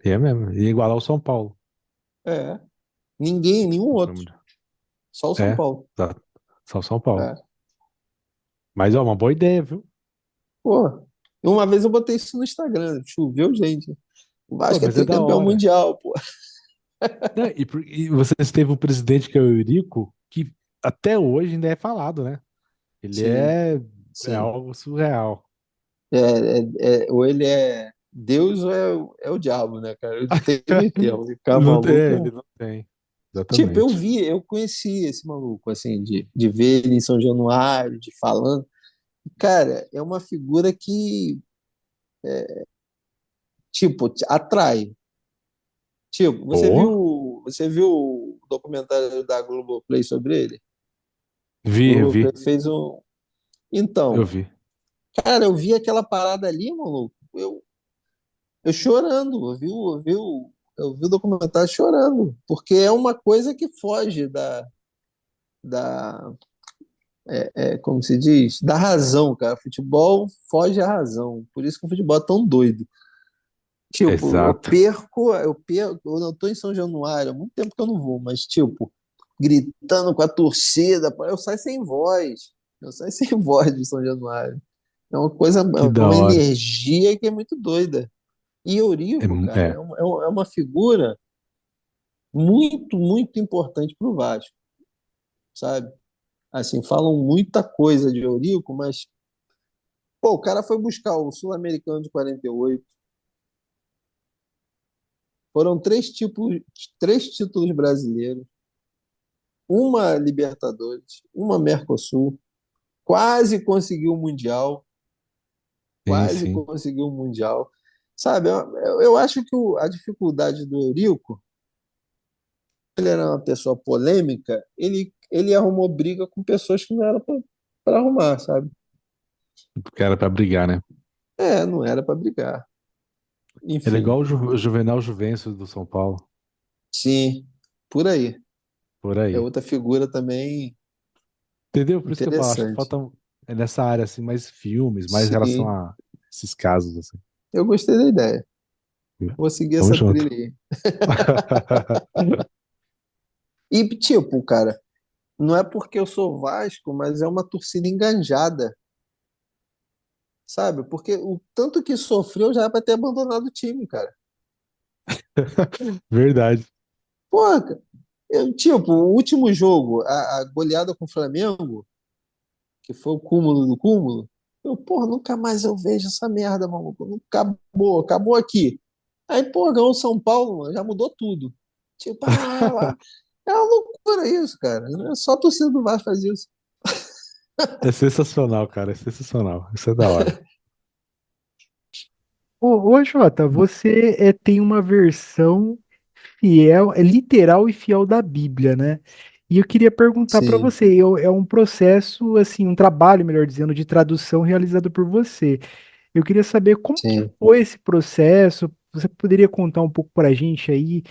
Speaker 1: E é mesmo. E igualar o São Paulo.
Speaker 3: É. Ninguém, nenhum outro. Só o São
Speaker 1: É,
Speaker 3: Paulo.
Speaker 1: exato. Só o São Paulo.
Speaker 3: É.
Speaker 1: Mas, ó, uma boa ideia, viu?
Speaker 3: Pô, uma vez eu botei isso no Instagram, choveu, gente. O
Speaker 1: Pô,
Speaker 3: Vasco é
Speaker 1: mas é da
Speaker 3: tricampeão
Speaker 1: hora.
Speaker 3: mundial, pô.
Speaker 1: Né, e vocês teve um presidente que é o Eurico, que até hoje ainda é falado, né? Ele
Speaker 3: Sim,
Speaker 1: é
Speaker 3: sim.
Speaker 1: algo surreal.
Speaker 3: Ou ele é Deus ou é o diabo, né, cara? Não tem meio termo. Ficar
Speaker 1: Não,
Speaker 3: maluco.
Speaker 1: ele não tem.
Speaker 3: Tipo,
Speaker 1: Exatamente.
Speaker 3: eu conheci esse maluco, assim, de ver ele em São Januário, de falando. Cara, é uma figura que, tipo, te atrai. Tipo,
Speaker 1: Pô,
Speaker 3: você viu o documentário da Globoplay sobre ele? A
Speaker 1: vi,
Speaker 3: Globoplay
Speaker 1: vi,
Speaker 3: fez um.
Speaker 1: eu
Speaker 3: Então,
Speaker 1: vi.
Speaker 3: cara, eu vi aquela parada ali, maluco. Eu chorando, eu vi o documentário chorando, porque é uma coisa que foge da como se diz, da razão, cara. Futebol foge à razão. Por isso que o futebol é tão doido. Tipo,
Speaker 1: Exato.
Speaker 3: eu não tô em São Januário, há muito tempo que eu não vou, mas tipo, gritando com a torcida, pô, eu saio sem voz. Eu saio sem voz de São Januário. É uma coisa,
Speaker 1: Que
Speaker 3: é
Speaker 1: da
Speaker 3: uma
Speaker 1: hora.
Speaker 3: energia que é muito doida. E
Speaker 1: É,
Speaker 3: Eurico, cara,
Speaker 1: é,
Speaker 3: é uma figura muito, muito importante para o Vasco, sabe? Assim, falam muita coisa de Eurico, mas pô, o cara foi buscar o Sul-Americano de 48. Foram três títulos brasileiros, uma Libertadores, uma Mercosul, quase conseguiu o Mundial,
Speaker 1: sim,
Speaker 3: quase
Speaker 1: sim.
Speaker 3: conseguiu o Mundial. Sabe, eu acho que a dificuldade do Eurico, ele era uma pessoa polêmica, ele arrumou briga com pessoas que não eram para arrumar, sabe?
Speaker 1: Porque era pra brigar, né?
Speaker 3: É, não era para brigar.
Speaker 1: Ele é
Speaker 3: Enfim,
Speaker 1: igual o Juvenal Juvencio do São Paulo.
Speaker 3: sim, por aí.
Speaker 1: Por
Speaker 3: É
Speaker 1: aí.
Speaker 3: outra figura também
Speaker 1: Entendeu? Por isso que eu falo, acho que
Speaker 3: interessante.
Speaker 1: falta nessa área, assim, mais filmes, mais em relação
Speaker 3: Sim,
Speaker 1: a esses casos, assim.
Speaker 3: eu gostei da ideia. Vou seguir
Speaker 1: Tamo
Speaker 3: essa
Speaker 1: junto.
Speaker 3: trilha aí. E, tipo, cara, não é porque eu sou Vasco, mas é uma torcida enganjada, sabe? Porque o tanto que sofreu já é pra ter abandonado o time, cara.
Speaker 1: Verdade.
Speaker 3: Porra, cara, tipo, o último jogo, a goleada com o Flamengo, que foi o cúmulo do cúmulo, porra, nunca mais eu vejo essa merda, maluco. Acabou aqui. Aí, pô, ganhou o São Paulo, mano, já mudou tudo. Tipo, é uma loucura isso, cara. Só a torcida do Vasco faz isso.
Speaker 1: É sensacional, cara. É sensacional. Isso é da hora.
Speaker 2: Ô, Jota, você tem uma versão fiel, literal e fiel da Bíblia, né? E eu queria perguntar para
Speaker 3: Sim,
Speaker 2: você, é um processo, assim, um trabalho, melhor dizendo, de tradução realizado por você. Eu queria saber como que
Speaker 3: sim.
Speaker 2: foi esse processo. Você poderia contar um pouco para a gente aí,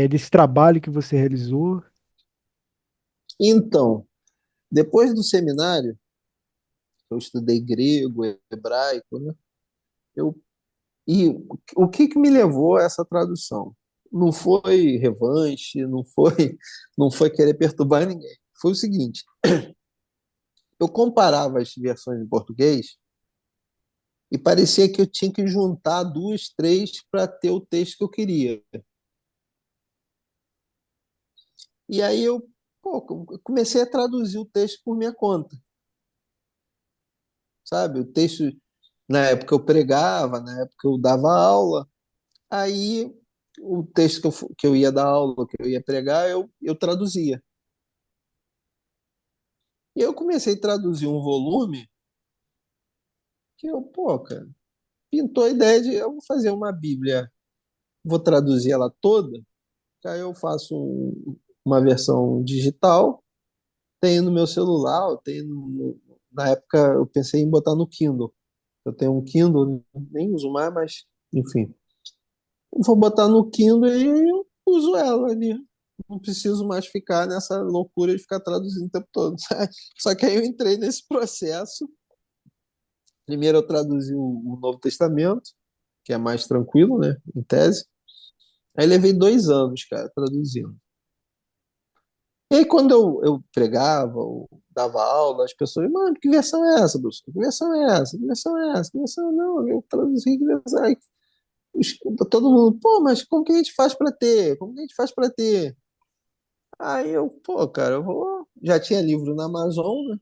Speaker 2: desse trabalho que você realizou?
Speaker 3: Então, depois do seminário, eu estudei grego, hebraico, né? Eu, e o que que me levou a essa tradução? Não foi revanche, não foi querer perturbar ninguém. Foi o seguinte, eu comparava as versões em português e parecia que eu tinha que juntar duas, três para ter o texto que eu queria. E aí pô, comecei a traduzir o texto por minha conta, sabe? O texto, na época eu pregava, na época eu dava aula, aí o texto que eu ia dar aula, que eu ia pregar, eu traduzia. E eu comecei a traduzir um volume que eu, pô, cara, pintou a ideia de eu vou fazer uma Bíblia, vou traduzir ela toda, aí eu faço uma versão digital, tenho no meu celular, eu tenho na época eu pensei em botar no Kindle. Eu tenho um Kindle, nem uso mais, mas enfim. Eu vou botar no Kindle e eu uso ela ali. Não preciso mais ficar nessa loucura de ficar traduzindo o tempo todo. Só que aí eu entrei nesse processo. Primeiro eu traduzi o Novo Testamento, que é mais tranquilo, né, em tese. Aí levei 2 anos, cara, traduzindo. E aí quando eu pregava, ou dava aula, as pessoas, mano, que versão é essa, Bruce? Que versão é essa? Que versão é essa? Que versão? Não, eu traduzi, que versão? Aí, todo mundo, pô, mas como que a gente faz para ter? Como que a gente faz para ter? Aí eu, pô, cara, eu vou. Já tinha livro na Amazon, né?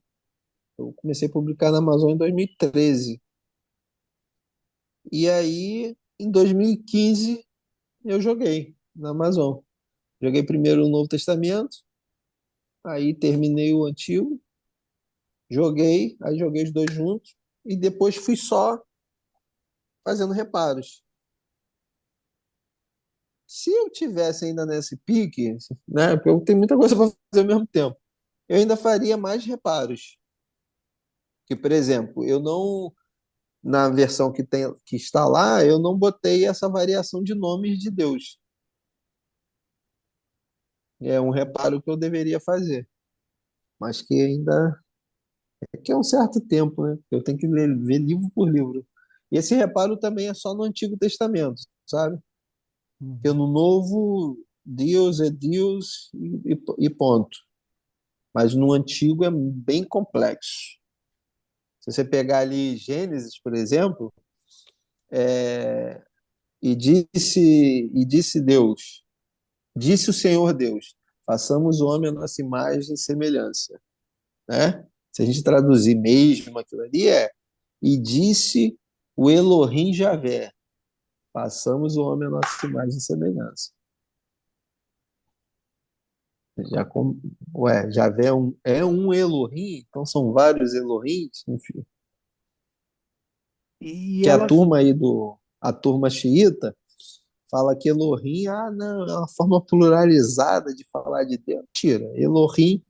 Speaker 3: Eu comecei a publicar na Amazon em 2013. E aí, em 2015, eu joguei na Amazon. Joguei primeiro o Novo Testamento, aí terminei o Antigo, joguei, aí joguei os dois juntos, e depois fui só fazendo reparos. Se eu tivesse ainda nesse pique, né? Porque eu tenho muita coisa para fazer ao mesmo tempo, eu ainda faria mais reparos. Que, por exemplo, eu não na versão que está lá, eu não botei essa variação de nomes de Deus. É um reparo que eu deveria fazer, mas que ainda é que é um certo tempo, né? Eu tenho que ver livro por livro. E esse reparo também é só no Antigo Testamento, sabe? Porque
Speaker 2: Uhum.
Speaker 3: no Novo, Deus é Deus e ponto. Mas no Antigo é bem complexo. Se você pegar ali Gênesis, por exemplo, é, e disse Deus, disse o Senhor Deus, façamos o homem a nossa imagem e semelhança, né? Se a gente traduzir mesmo aquilo ali e disse o Elohim Javé, façamos o homem a nossa imagem e semelhança. Já Javé é um Elohim, então são vários Elohims, enfim.
Speaker 2: E
Speaker 3: Que a
Speaker 2: elas.
Speaker 3: turma aí a turma xiita fala que Elohim, não, é uma forma pluralizada de falar de Deus. Mentira, Elohim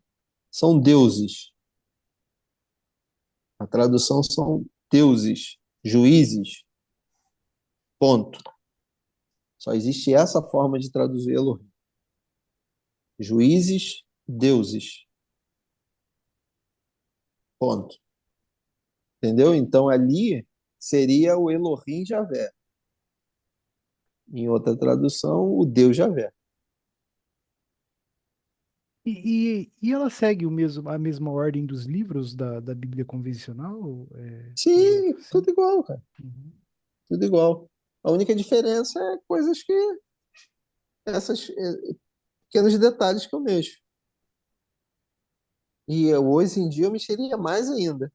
Speaker 3: são deuses. A tradução são deuses, juízes, ponto. Só existe essa forma de traduzir Elohim. Juízes, deuses, ponto. Entendeu? Então ali seria o Elohim Javé. Em outra tradução, o Deus Javé.
Speaker 2: E ela segue a mesma ordem dos livros da Bíblia convencional,
Speaker 3: Sim,
Speaker 2: assim?
Speaker 3: tudo igual, cara.
Speaker 2: Uhum.
Speaker 3: Tudo igual. A única diferença é coisas que essas pequenos detalhes que eu mexo. E hoje em dia eu mexeria mais ainda.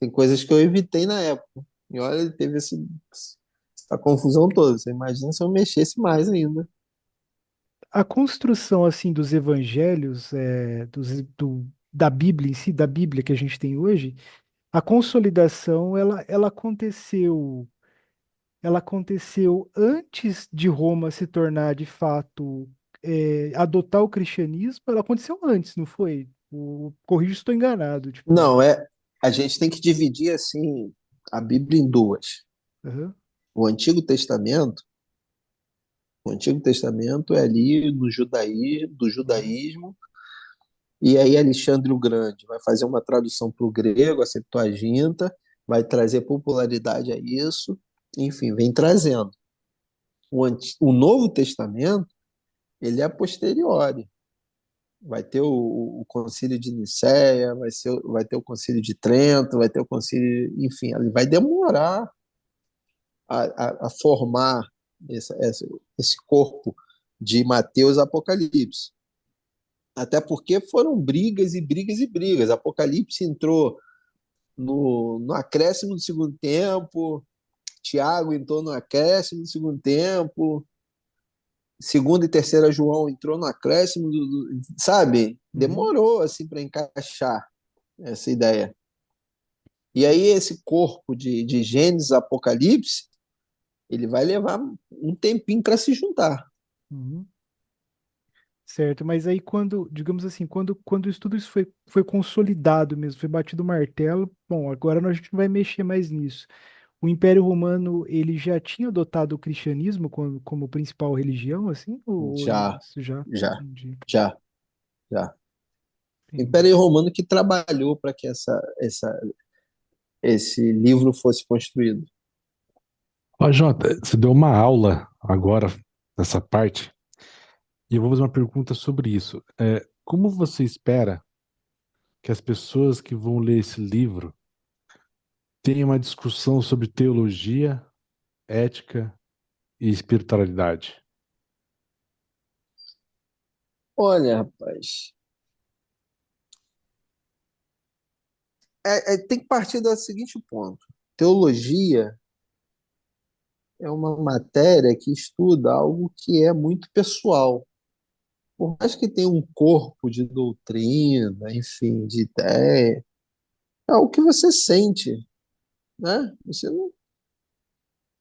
Speaker 3: Tem coisas que eu evitei na época. E olha, teve essa confusão toda. Você imagina se eu mexesse mais ainda.
Speaker 2: A construção assim dos evangelhos, da Bíblia em si, da Bíblia que a gente tem hoje, a consolidação ela aconteceu antes de Roma se tornar de fato adotar o cristianismo. Ela aconteceu antes, não foi? Corrija se estou enganado, tipo.
Speaker 3: Não, a gente tem que dividir assim a Bíblia em duas.
Speaker 2: Aham.
Speaker 3: O Antigo Testamento, o Antigo Testamento é ali do
Speaker 2: Uhum.
Speaker 3: judaísmo, e aí Alexandre o Grande vai fazer uma tradução para o grego, a Septuaginta, vai trazer popularidade a isso, enfim, vem trazendo. O Novo Testamento, ele é a posteriori. Vai ter o Concílio de Nicéia, vai ter o Concílio de Trento, vai ter o Concílio, enfim, ele vai demorar a formar esse corpo de Mateus e Apocalipse. Até porque foram brigas e brigas e brigas. Apocalipse entrou no acréscimo do segundo tempo, Tiago entrou no acréscimo do segundo tempo, segunda e terceira João entrou no acréscimo, sabe?
Speaker 2: Uhum,
Speaker 3: Demorou assim para encaixar essa ideia. E aí esse corpo de Gênesis, Apocalipse, ele vai levar um tempinho para se juntar.
Speaker 2: uhum. Certo, mas aí quando, digamos assim, quando tudo isso foi consolidado mesmo, foi batido o martelo, bom, agora a gente não vai mexer mais nisso. O Império Romano, ele já tinha adotado o cristianismo como principal religião, assim? Ou
Speaker 3: Já,
Speaker 2: isso já?
Speaker 3: já,
Speaker 2: Entendi,
Speaker 3: já, já. O
Speaker 2: entendi.
Speaker 3: Império Romano que trabalhou para que esse livro fosse construído.
Speaker 1: Ó, Jota, você deu uma aula agora nessa parte, e eu vou fazer uma pergunta sobre isso. Como você espera que as pessoas que vão ler esse livro tenham uma discussão sobre teologia, ética e espiritualidade?
Speaker 3: Olha, rapaz, tem que partir do seguinte ponto. Teologia é uma matéria que estuda algo que é muito pessoal. Por mais que tenha um corpo de doutrina, enfim, de ideia, é algo que você sente, né? Você não,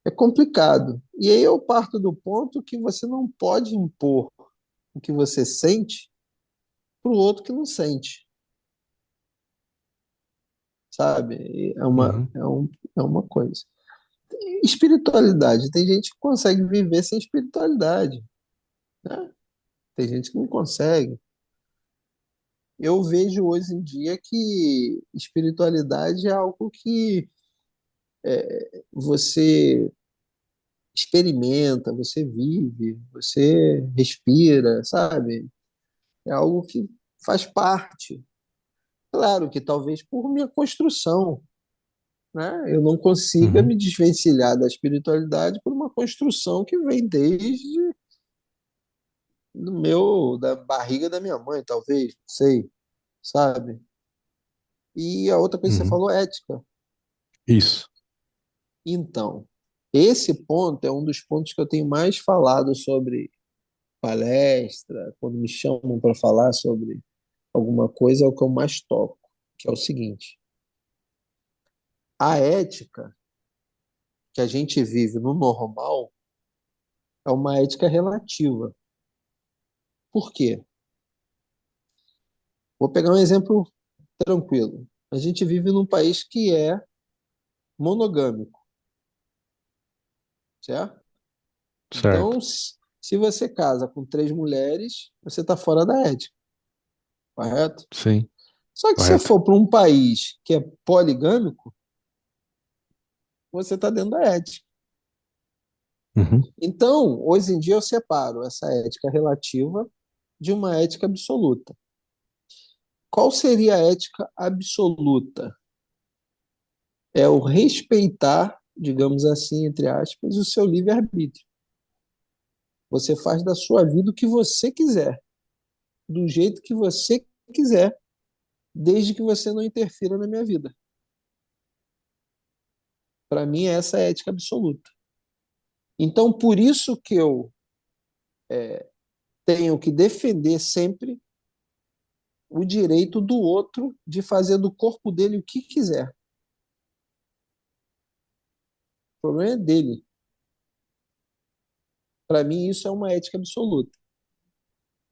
Speaker 3: é complicado. E aí eu parto do ponto que você não pode impor o que você sente para o outro que não sente, sabe?
Speaker 1: Uhum,
Speaker 3: É uma coisa. Espiritualidade, tem gente que consegue viver sem espiritualidade, né? Tem gente que não consegue. Eu vejo hoje em dia que espiritualidade é algo que você experimenta, você vive, você respira, sabe? É algo que faz parte. Claro que talvez por minha construção, né? Eu não consiga
Speaker 1: uhum,
Speaker 3: me desvencilhar da espiritualidade por uma construção que vem desde da barriga da minha mãe, talvez, não sei, sabe? E a outra coisa que você
Speaker 1: uhum.
Speaker 3: falou, ética.
Speaker 1: Isso.
Speaker 3: Então, esse ponto é um dos pontos que eu tenho mais falado sobre palestra, quando me chamam para falar sobre alguma coisa, é o que eu mais toco, que é o seguinte: a ética que a gente vive no normal é uma ética relativa. Por quê? Vou pegar um exemplo tranquilo. A gente vive num país que é monogâmico, certo?
Speaker 1: Certo.
Speaker 3: Então, se você casa com três mulheres, você está fora da ética, correto?
Speaker 1: Sim.
Speaker 3: Só que se você
Speaker 1: Correto.
Speaker 3: for para um país que é poligâmico, você está dentro da ética.
Speaker 1: Uhum,
Speaker 3: Então, hoje em dia, eu separo essa ética relativa de uma ética absoluta. Qual seria a ética absoluta? É o respeitar, digamos assim, entre aspas, o seu livre-arbítrio. Você faz da sua vida o que você quiser, do jeito que você quiser, desde que você não interfira na minha vida. Para mim, essa é a ética absoluta. Então, por isso que eu tenho que defender sempre o direito do outro de fazer do corpo dele o que quiser. O problema é dele. Para mim, isso é uma ética absoluta.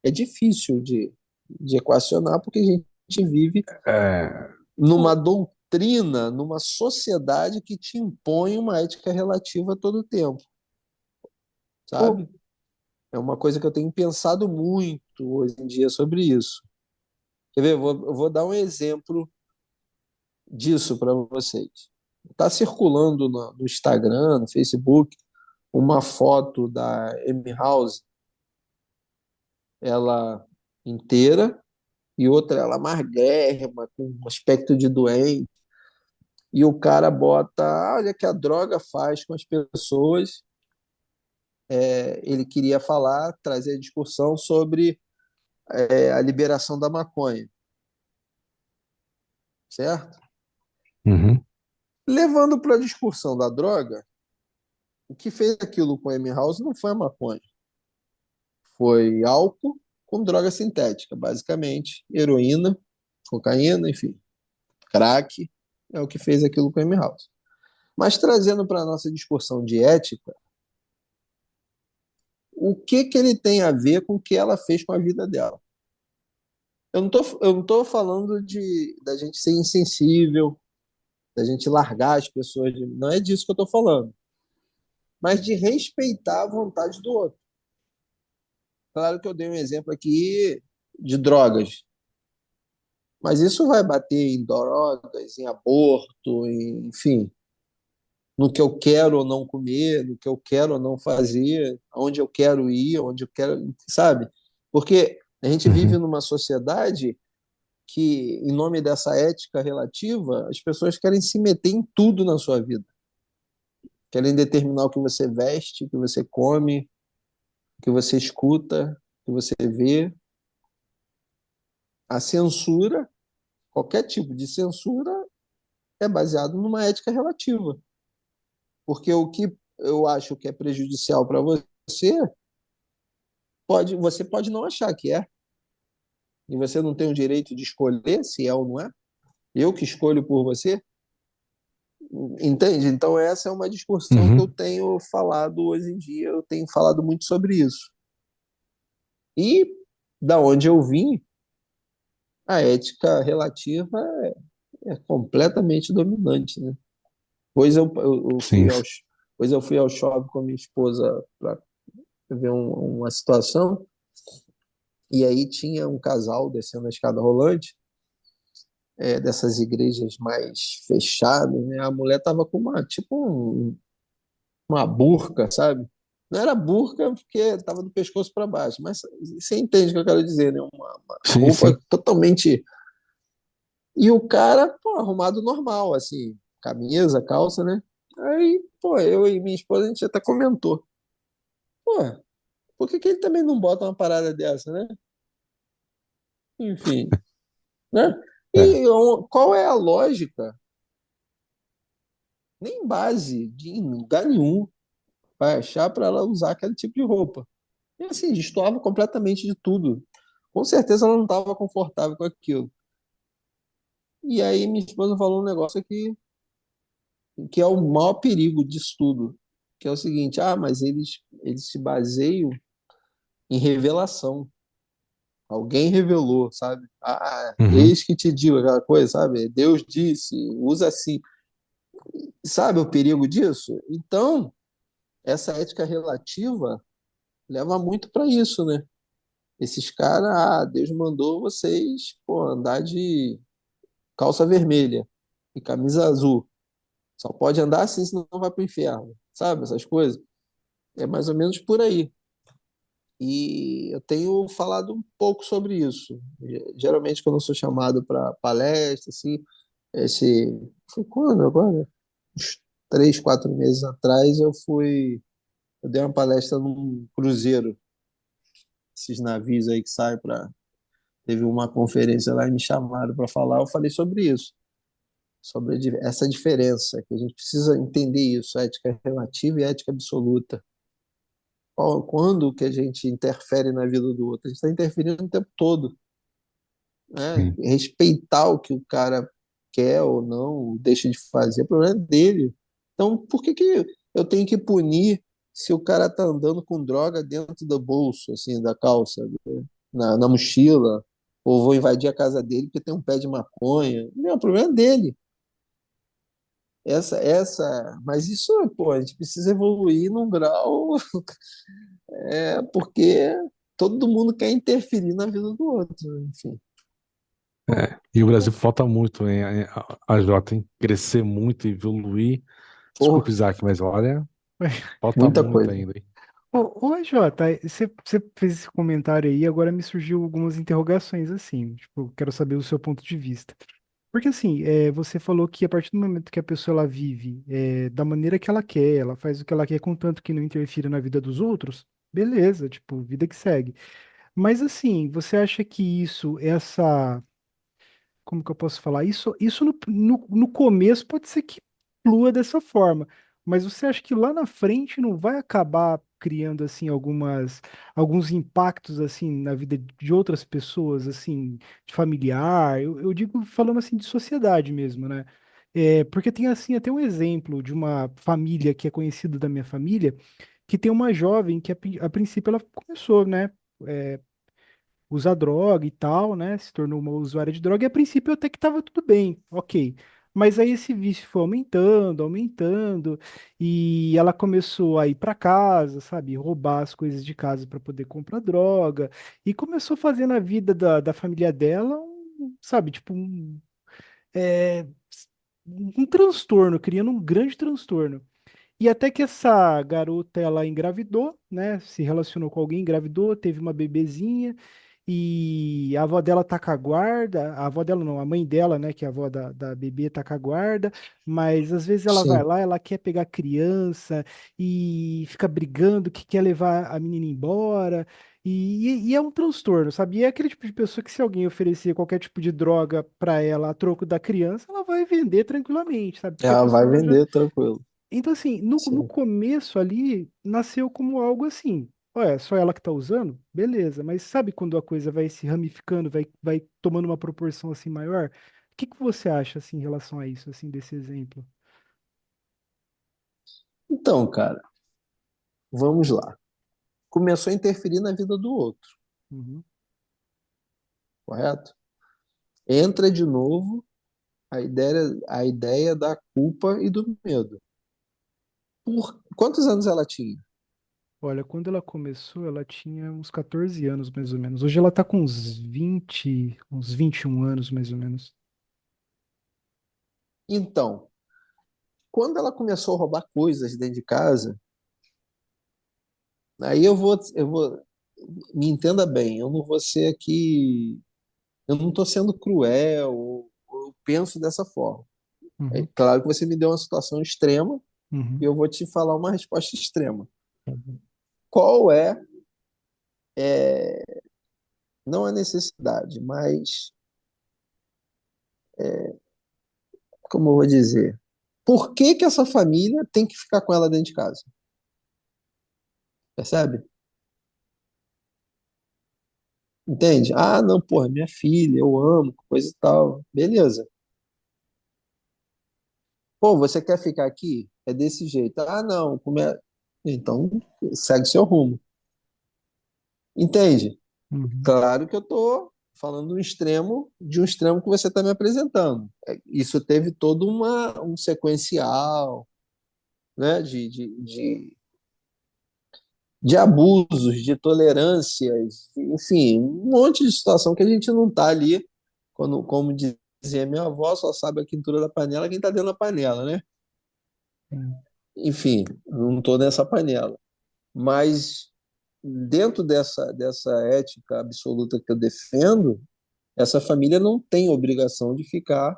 Speaker 3: É difícil de equacionar porque a gente vive
Speaker 1: É,
Speaker 3: numa doutrina, numa sociedade que te impõe uma ética relativa a todo tempo, sabe? É uma coisa que eu tenho pensado muito hoje em dia sobre isso. Quer ver? Eu vou dar um exemplo disso para vocês. Está circulando no Instagram, no Facebook, uma foto da Amy House, ela inteira, e outra ela magrérrima, com um aspecto de doente. E o cara bota, olha que a droga faz com as pessoas. Ele queria falar, trazer a discussão sobre a liberação da maconha, certo?
Speaker 1: uhum,
Speaker 3: Levando para a discussão da droga, o que fez aquilo com a Amy House não foi a maconha, Foi álcool com droga sintética, basicamente, heroína, cocaína, enfim, crack, é o que fez aquilo com a Amy House. Mas trazendo para a nossa discussão de ética, o que que ele tem a ver com o que ela fez com a vida dela? Eu não tô falando da gente ser insensível, da gente largar as pessoas, não é disso que eu estou falando, mas de respeitar a vontade do outro. Claro que eu dei um exemplo aqui de drogas, mas isso vai bater em drogas, em aborto, enfim, no que eu quero ou não comer, no que eu quero ou não fazer, aonde eu quero ir, onde eu quero, sabe? Porque a gente vive
Speaker 1: Uhum,
Speaker 3: numa sociedade que, em nome dessa ética relativa, as pessoas querem se meter em tudo na sua vida. Querem determinar o que você veste, o que você come, o que você escuta, o que você vê. A censura, qualquer tipo de censura, é baseado numa ética relativa. Porque o que eu acho que é prejudicial para você, você pode não achar que é. E você não tem o direito de escolher se é ou não é. Eu que escolho por você. Entende? Então, essa é uma discussão que eu
Speaker 1: uhum,
Speaker 3: tenho falado hoje em dia, eu tenho falado muito sobre isso. E da onde eu vim, a ética relativa é completamente dominante, né? Pois eu fui
Speaker 1: sim.
Speaker 3: pois eu fui ao shopping com a minha esposa para ver uma situação, e aí tinha um casal descendo a escada rolante, dessas igrejas mais fechadas, né? A mulher tava com uma burca, sabe? Não era burca porque estava do pescoço para baixo, mas você entende o que eu quero dizer, né? Uma
Speaker 1: Sim,
Speaker 3: roupa
Speaker 1: sim.
Speaker 3: totalmente. E o cara, pô, arrumado normal, assim, camisa, calça, né? Aí, pô, eu e minha esposa, a gente até comentou. Pô, por que que ele também não bota uma parada dessa, né? Enfim, né?
Speaker 1: É.
Speaker 3: E qual é a lógica? Nem base de em lugar nenhum vai achar para ela usar aquele tipo de roupa. E assim, destoava completamente de tudo. Com certeza ela não estava confortável com aquilo. E aí minha esposa falou um negócio aqui que é o maior perigo disso tudo, que é o seguinte, mas eles se baseiam em revelação. Alguém revelou, sabe?
Speaker 1: Uhum,
Speaker 3: Eis que te digo aquela coisa, sabe? Deus disse, usa assim. Sabe o perigo disso? Então, essa ética relativa leva muito para isso, né? Esses caras, Deus mandou vocês, pô, andar de calça vermelha e camisa azul. Só pode andar assim, senão vai para o inferno. Sabe, essas coisas? É mais ou menos por aí. E eu tenho falado um pouco sobre isso. Geralmente, quando eu sou chamado para palestra, assim, esse. Foi quando agora? Uns 3, 4 meses atrás, eu dei uma palestra num cruzeiro, esses navios aí que saem para. Teve uma conferência lá e me chamaram para falar. Eu falei sobre isso, sobre essa diferença, que a gente precisa entender isso, ética relativa e ética absoluta. Quando que a gente interfere na vida do outro? A gente está interferindo o tempo todo, né?
Speaker 1: sim.
Speaker 3: Respeitar o que o cara quer ou não, deixa de fazer, o problema é dele. Então, por que que eu tenho que punir se o cara tá andando com droga dentro do bolso, assim, da calça, na mochila, ou vou invadir a casa dele porque tem um pé de maconha? Não, o problema é dele. Mas isso, pô, a gente precisa evoluir num grau, porque todo mundo quer interferir na vida do outro, enfim.
Speaker 1: É. E o Brasil falta muito, hein, a Jota, hein? Crescer muito, evoluir. Desculpa,
Speaker 3: Pô,
Speaker 1: Isaac, mas olha, falta
Speaker 3: muita
Speaker 1: muito
Speaker 3: coisa.
Speaker 1: ainda, hein?
Speaker 2: Ô, Jota, você fez esse comentário aí, agora me surgiu algumas interrogações assim, tipo, quero saber o seu ponto de vista. Porque assim, você falou que a partir do momento que a pessoa ela vive da maneira que ela quer, ela faz o que ela quer, contanto que não interfira na vida dos outros, beleza, tipo, vida que segue. Mas assim, você acha que como que eu posso falar? Isso no começo pode ser que flua dessa forma, mas você acha que lá na frente não vai acabar criando assim alguns impactos assim na vida de outras pessoas, assim, de familiar. Eu digo falando assim de sociedade mesmo, né? Porque tem assim até um exemplo de uma família que é conhecida da minha família, que tem uma jovem que a princípio ela começou, né? é, Usar droga e tal, né? Se tornou uma usuária de droga, e a princípio até que tava tudo bem, ok. Mas aí esse vício foi aumentando, aumentando, e ela começou a ir para casa, sabe, roubar as coisas de casa para poder comprar droga, e começou a fazer na vida da família dela, sabe, tipo, é, um transtorno, criando um grande transtorno. E até que essa garota ela engravidou, né? Se relacionou com alguém, engravidou, teve uma bebezinha e a avó dela tá com a guarda, a avó dela não, a mãe dela, né, que é a avó da bebê tá com a guarda, mas às vezes ela vai
Speaker 3: Sim.
Speaker 2: lá, ela quer pegar a criança e fica brigando que quer levar a menina embora. E é um transtorno, sabe? E é aquele tipo de pessoa que se alguém oferecer qualquer tipo de droga pra ela a troco da criança, ela vai vender tranquilamente, sabe? Porque a
Speaker 3: Ela vai
Speaker 2: pessoa já
Speaker 3: vender tranquilo.
Speaker 2: então, assim, no
Speaker 3: Sim.
Speaker 2: começo ali, nasceu como algo assim. Olha, só ela que tá usando? Beleza, mas sabe quando a coisa vai se ramificando, vai tomando uma proporção assim maior? O que que você acha, assim, em relação a isso, assim, desse exemplo?
Speaker 3: Então, cara, vamos lá. Começou a interferir na vida do outro,
Speaker 2: Uhum,
Speaker 3: correto? Entra de novo a ideia da culpa e do medo. Por quantos anos ela tinha?
Speaker 2: olha, quando ela começou, ela tinha uns 14 anos, mais ou menos. Hoje ela tá com uns 21 anos, mais ou menos.
Speaker 3: Então, quando ela começou a roubar coisas dentro de casa, aí eu vou, me entenda bem, eu não vou ser aqui, eu não estou sendo cruel, ou eu penso dessa forma. É
Speaker 2: Uhum,
Speaker 3: claro que você me deu uma situação extrema e
Speaker 2: uhum,
Speaker 3: eu vou te falar uma resposta extrema.
Speaker 2: uhum,
Speaker 3: Qual é não a necessidade, mas, como eu vou dizer, por que que essa família tem que ficar com ela dentro de casa? Percebe? Entende? Ah, não, porra, minha filha, eu amo, coisa e tal. Beleza. Pô, você quer ficar aqui? É desse jeito. Ah, não, então segue seu rumo. Entende?
Speaker 2: uhum,
Speaker 3: Claro que eu estou falando de um extremo que você está me apresentando. Isso teve todo um sequencial, né, de abusos, de tolerâncias, enfim, um monte de situação que a gente não está ali, quando, como dizia minha avó, só sabe a quintura da panela quem está dentro da panela, né?
Speaker 2: uhum,
Speaker 3: Enfim, não estou nessa panela. Mas dentro dessa ética absoluta que eu defendo, essa família não tem obrigação de ficar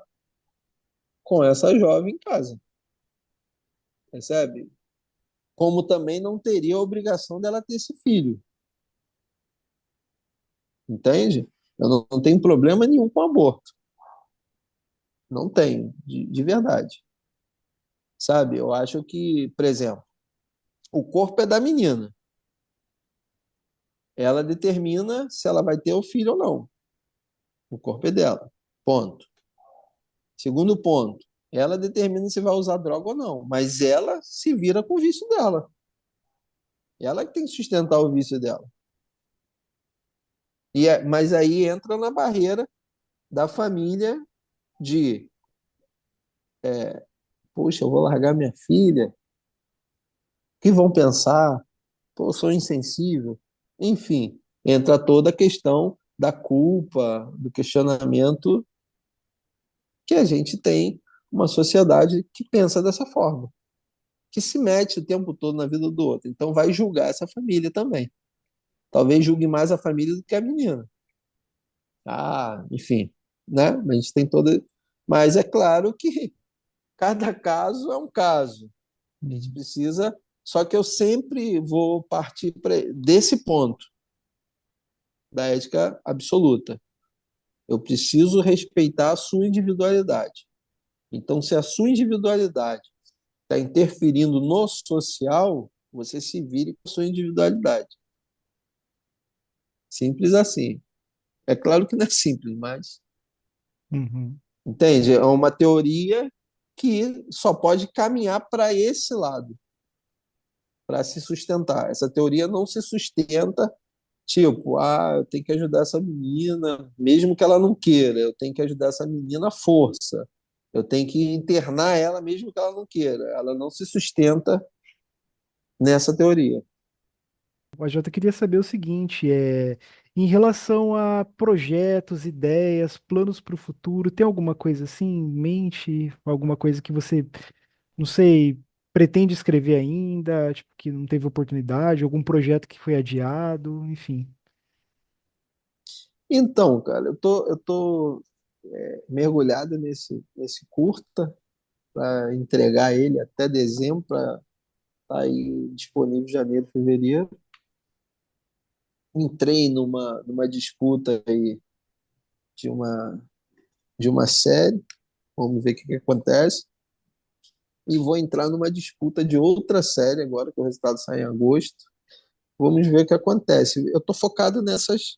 Speaker 3: com essa jovem em casa, percebe? Como também não teria a obrigação dela ter esse filho, entende? Eu não tenho problema nenhum com aborto, não tenho, de verdade, sabe? Eu acho que, por exemplo, o corpo é da menina, ela determina se ela vai ter o filho ou não, o corpo é dela, ponto. Segundo ponto, ela determina se vai usar droga ou não, mas ela se vira com o vício dela. Ela que tem que sustentar o vício dela. Mas aí entra na barreira da família de, poxa, eu vou largar minha filha, o que vão pensar? Pô, eu sou insensível. Enfim, entra toda a questão da culpa, do questionamento que a gente tem uma sociedade que pensa dessa forma, que se mete o tempo todo na vida do outro. Então vai julgar essa família também. Talvez julgue mais a família do que a menina. Ah, enfim, né? A gente tem toda. Mas é claro que cada caso é um caso. A gente
Speaker 2: uhum.
Speaker 3: precisa. Só que eu sempre vou partir desse ponto da ética absoluta. Eu preciso respeitar a sua individualidade. Então, se a sua individualidade está interferindo no social, você se vire com a sua individualidade. Simples assim. É claro que não é simples, mas
Speaker 2: Uhum.
Speaker 3: entende? É uma teoria que só pode caminhar para esse lado, para se sustentar. Essa teoria não se sustenta, tipo, eu tenho que ajudar essa menina, mesmo que ela não queira, eu tenho que ajudar essa menina à força. Eu tenho que internar ela mesmo que ela não queira. Ela não se sustenta nessa teoria.
Speaker 2: A Jota queria saber o seguinte, em relação a projetos, ideias, planos para o futuro, tem alguma coisa assim em mente? Alguma coisa que você, não sei, pretende escrever ainda, tipo, que não teve oportunidade, algum projeto que foi adiado, enfim.
Speaker 3: Então, cara, eu tô mergulhado nesse curta para entregar ele até dezembro, para estar aí disponível em janeiro, fevereiro. Entrei numa disputa aí de uma série, vamos ver o que acontece. E vou entrar numa disputa de outra série agora, que o resultado sai em agosto. Vamos ver o que acontece. Eu estou focado nessas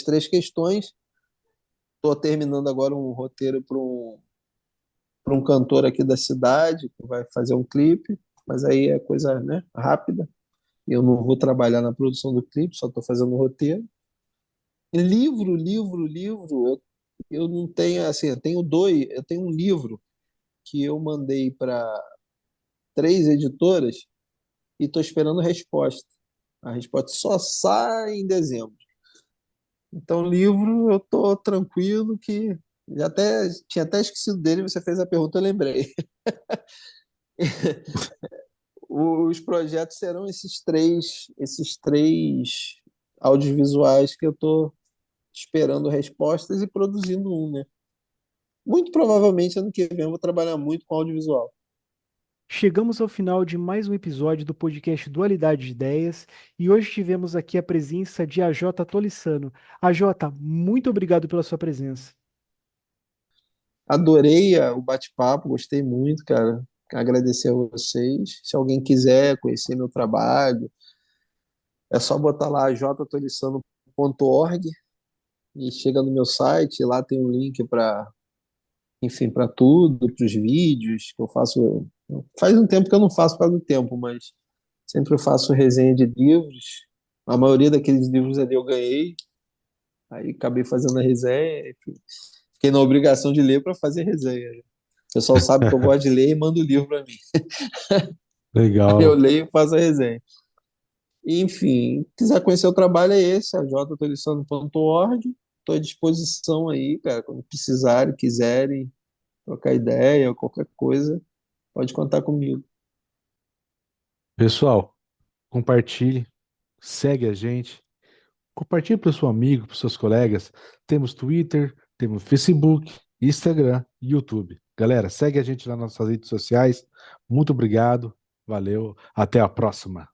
Speaker 3: três questões. Estou terminando agora um roteiro para um cantor aqui da cidade, que vai fazer um clipe, mas aí é coisa, né, rápida. Eu não vou trabalhar na produção do clipe, só estou fazendo o roteiro. Livro, eu não tenho, assim, eu tenho um livro que eu mandei para três editoras e estou esperando resposta. A resposta só sai em dezembro. Então, livro, eu estou tranquilo que tinha até esquecido dele, você fez a pergunta, eu lembrei. Os projetos serão esses três audiovisuais que eu estou esperando respostas e produzindo um, né? Muito provavelmente ano que vem eu vou trabalhar muito com audiovisual.
Speaker 2: Chegamos ao final de mais um episódio do podcast Dualidade de Ideias e hoje tivemos aqui a presença de AJ Tolissano. AJ, muito obrigado pela sua presença.
Speaker 3: Adorei o bate-papo, gostei muito, cara. Agradecer a vocês. Se alguém quiser conhecer meu trabalho, é só botar lá jtolissano.org e chega no meu site, lá tem um link para, enfim, para tudo, para os vídeos que eu faço. Faz um tempo que eu não faço, faz um tempo, mas sempre eu faço resenha de livros. A maioria daqueles livros ali eu ganhei, aí acabei fazendo a resenha, enfim. Fiquei na obrigação de ler para fazer resenha. O pessoal sabe que eu gosto de ler e manda o livro para mim. Aí eu
Speaker 1: Legal.
Speaker 3: leio e faço a resenha. Enfim, quiser conhecer o trabalho é esse, ajtolissano.org. Estou à disposição aí, cara, quando precisarem, quiserem trocar ideia ou qualquer coisa, pode contar comigo.
Speaker 1: Pessoal, compartilhe, segue a gente, compartilhe para o seu amigo, para os seus colegas. Temos Twitter, temos Facebook, Instagram e YouTube. Galera, segue a gente lá nas nossas redes sociais. Muito obrigado, valeu, até a próxima.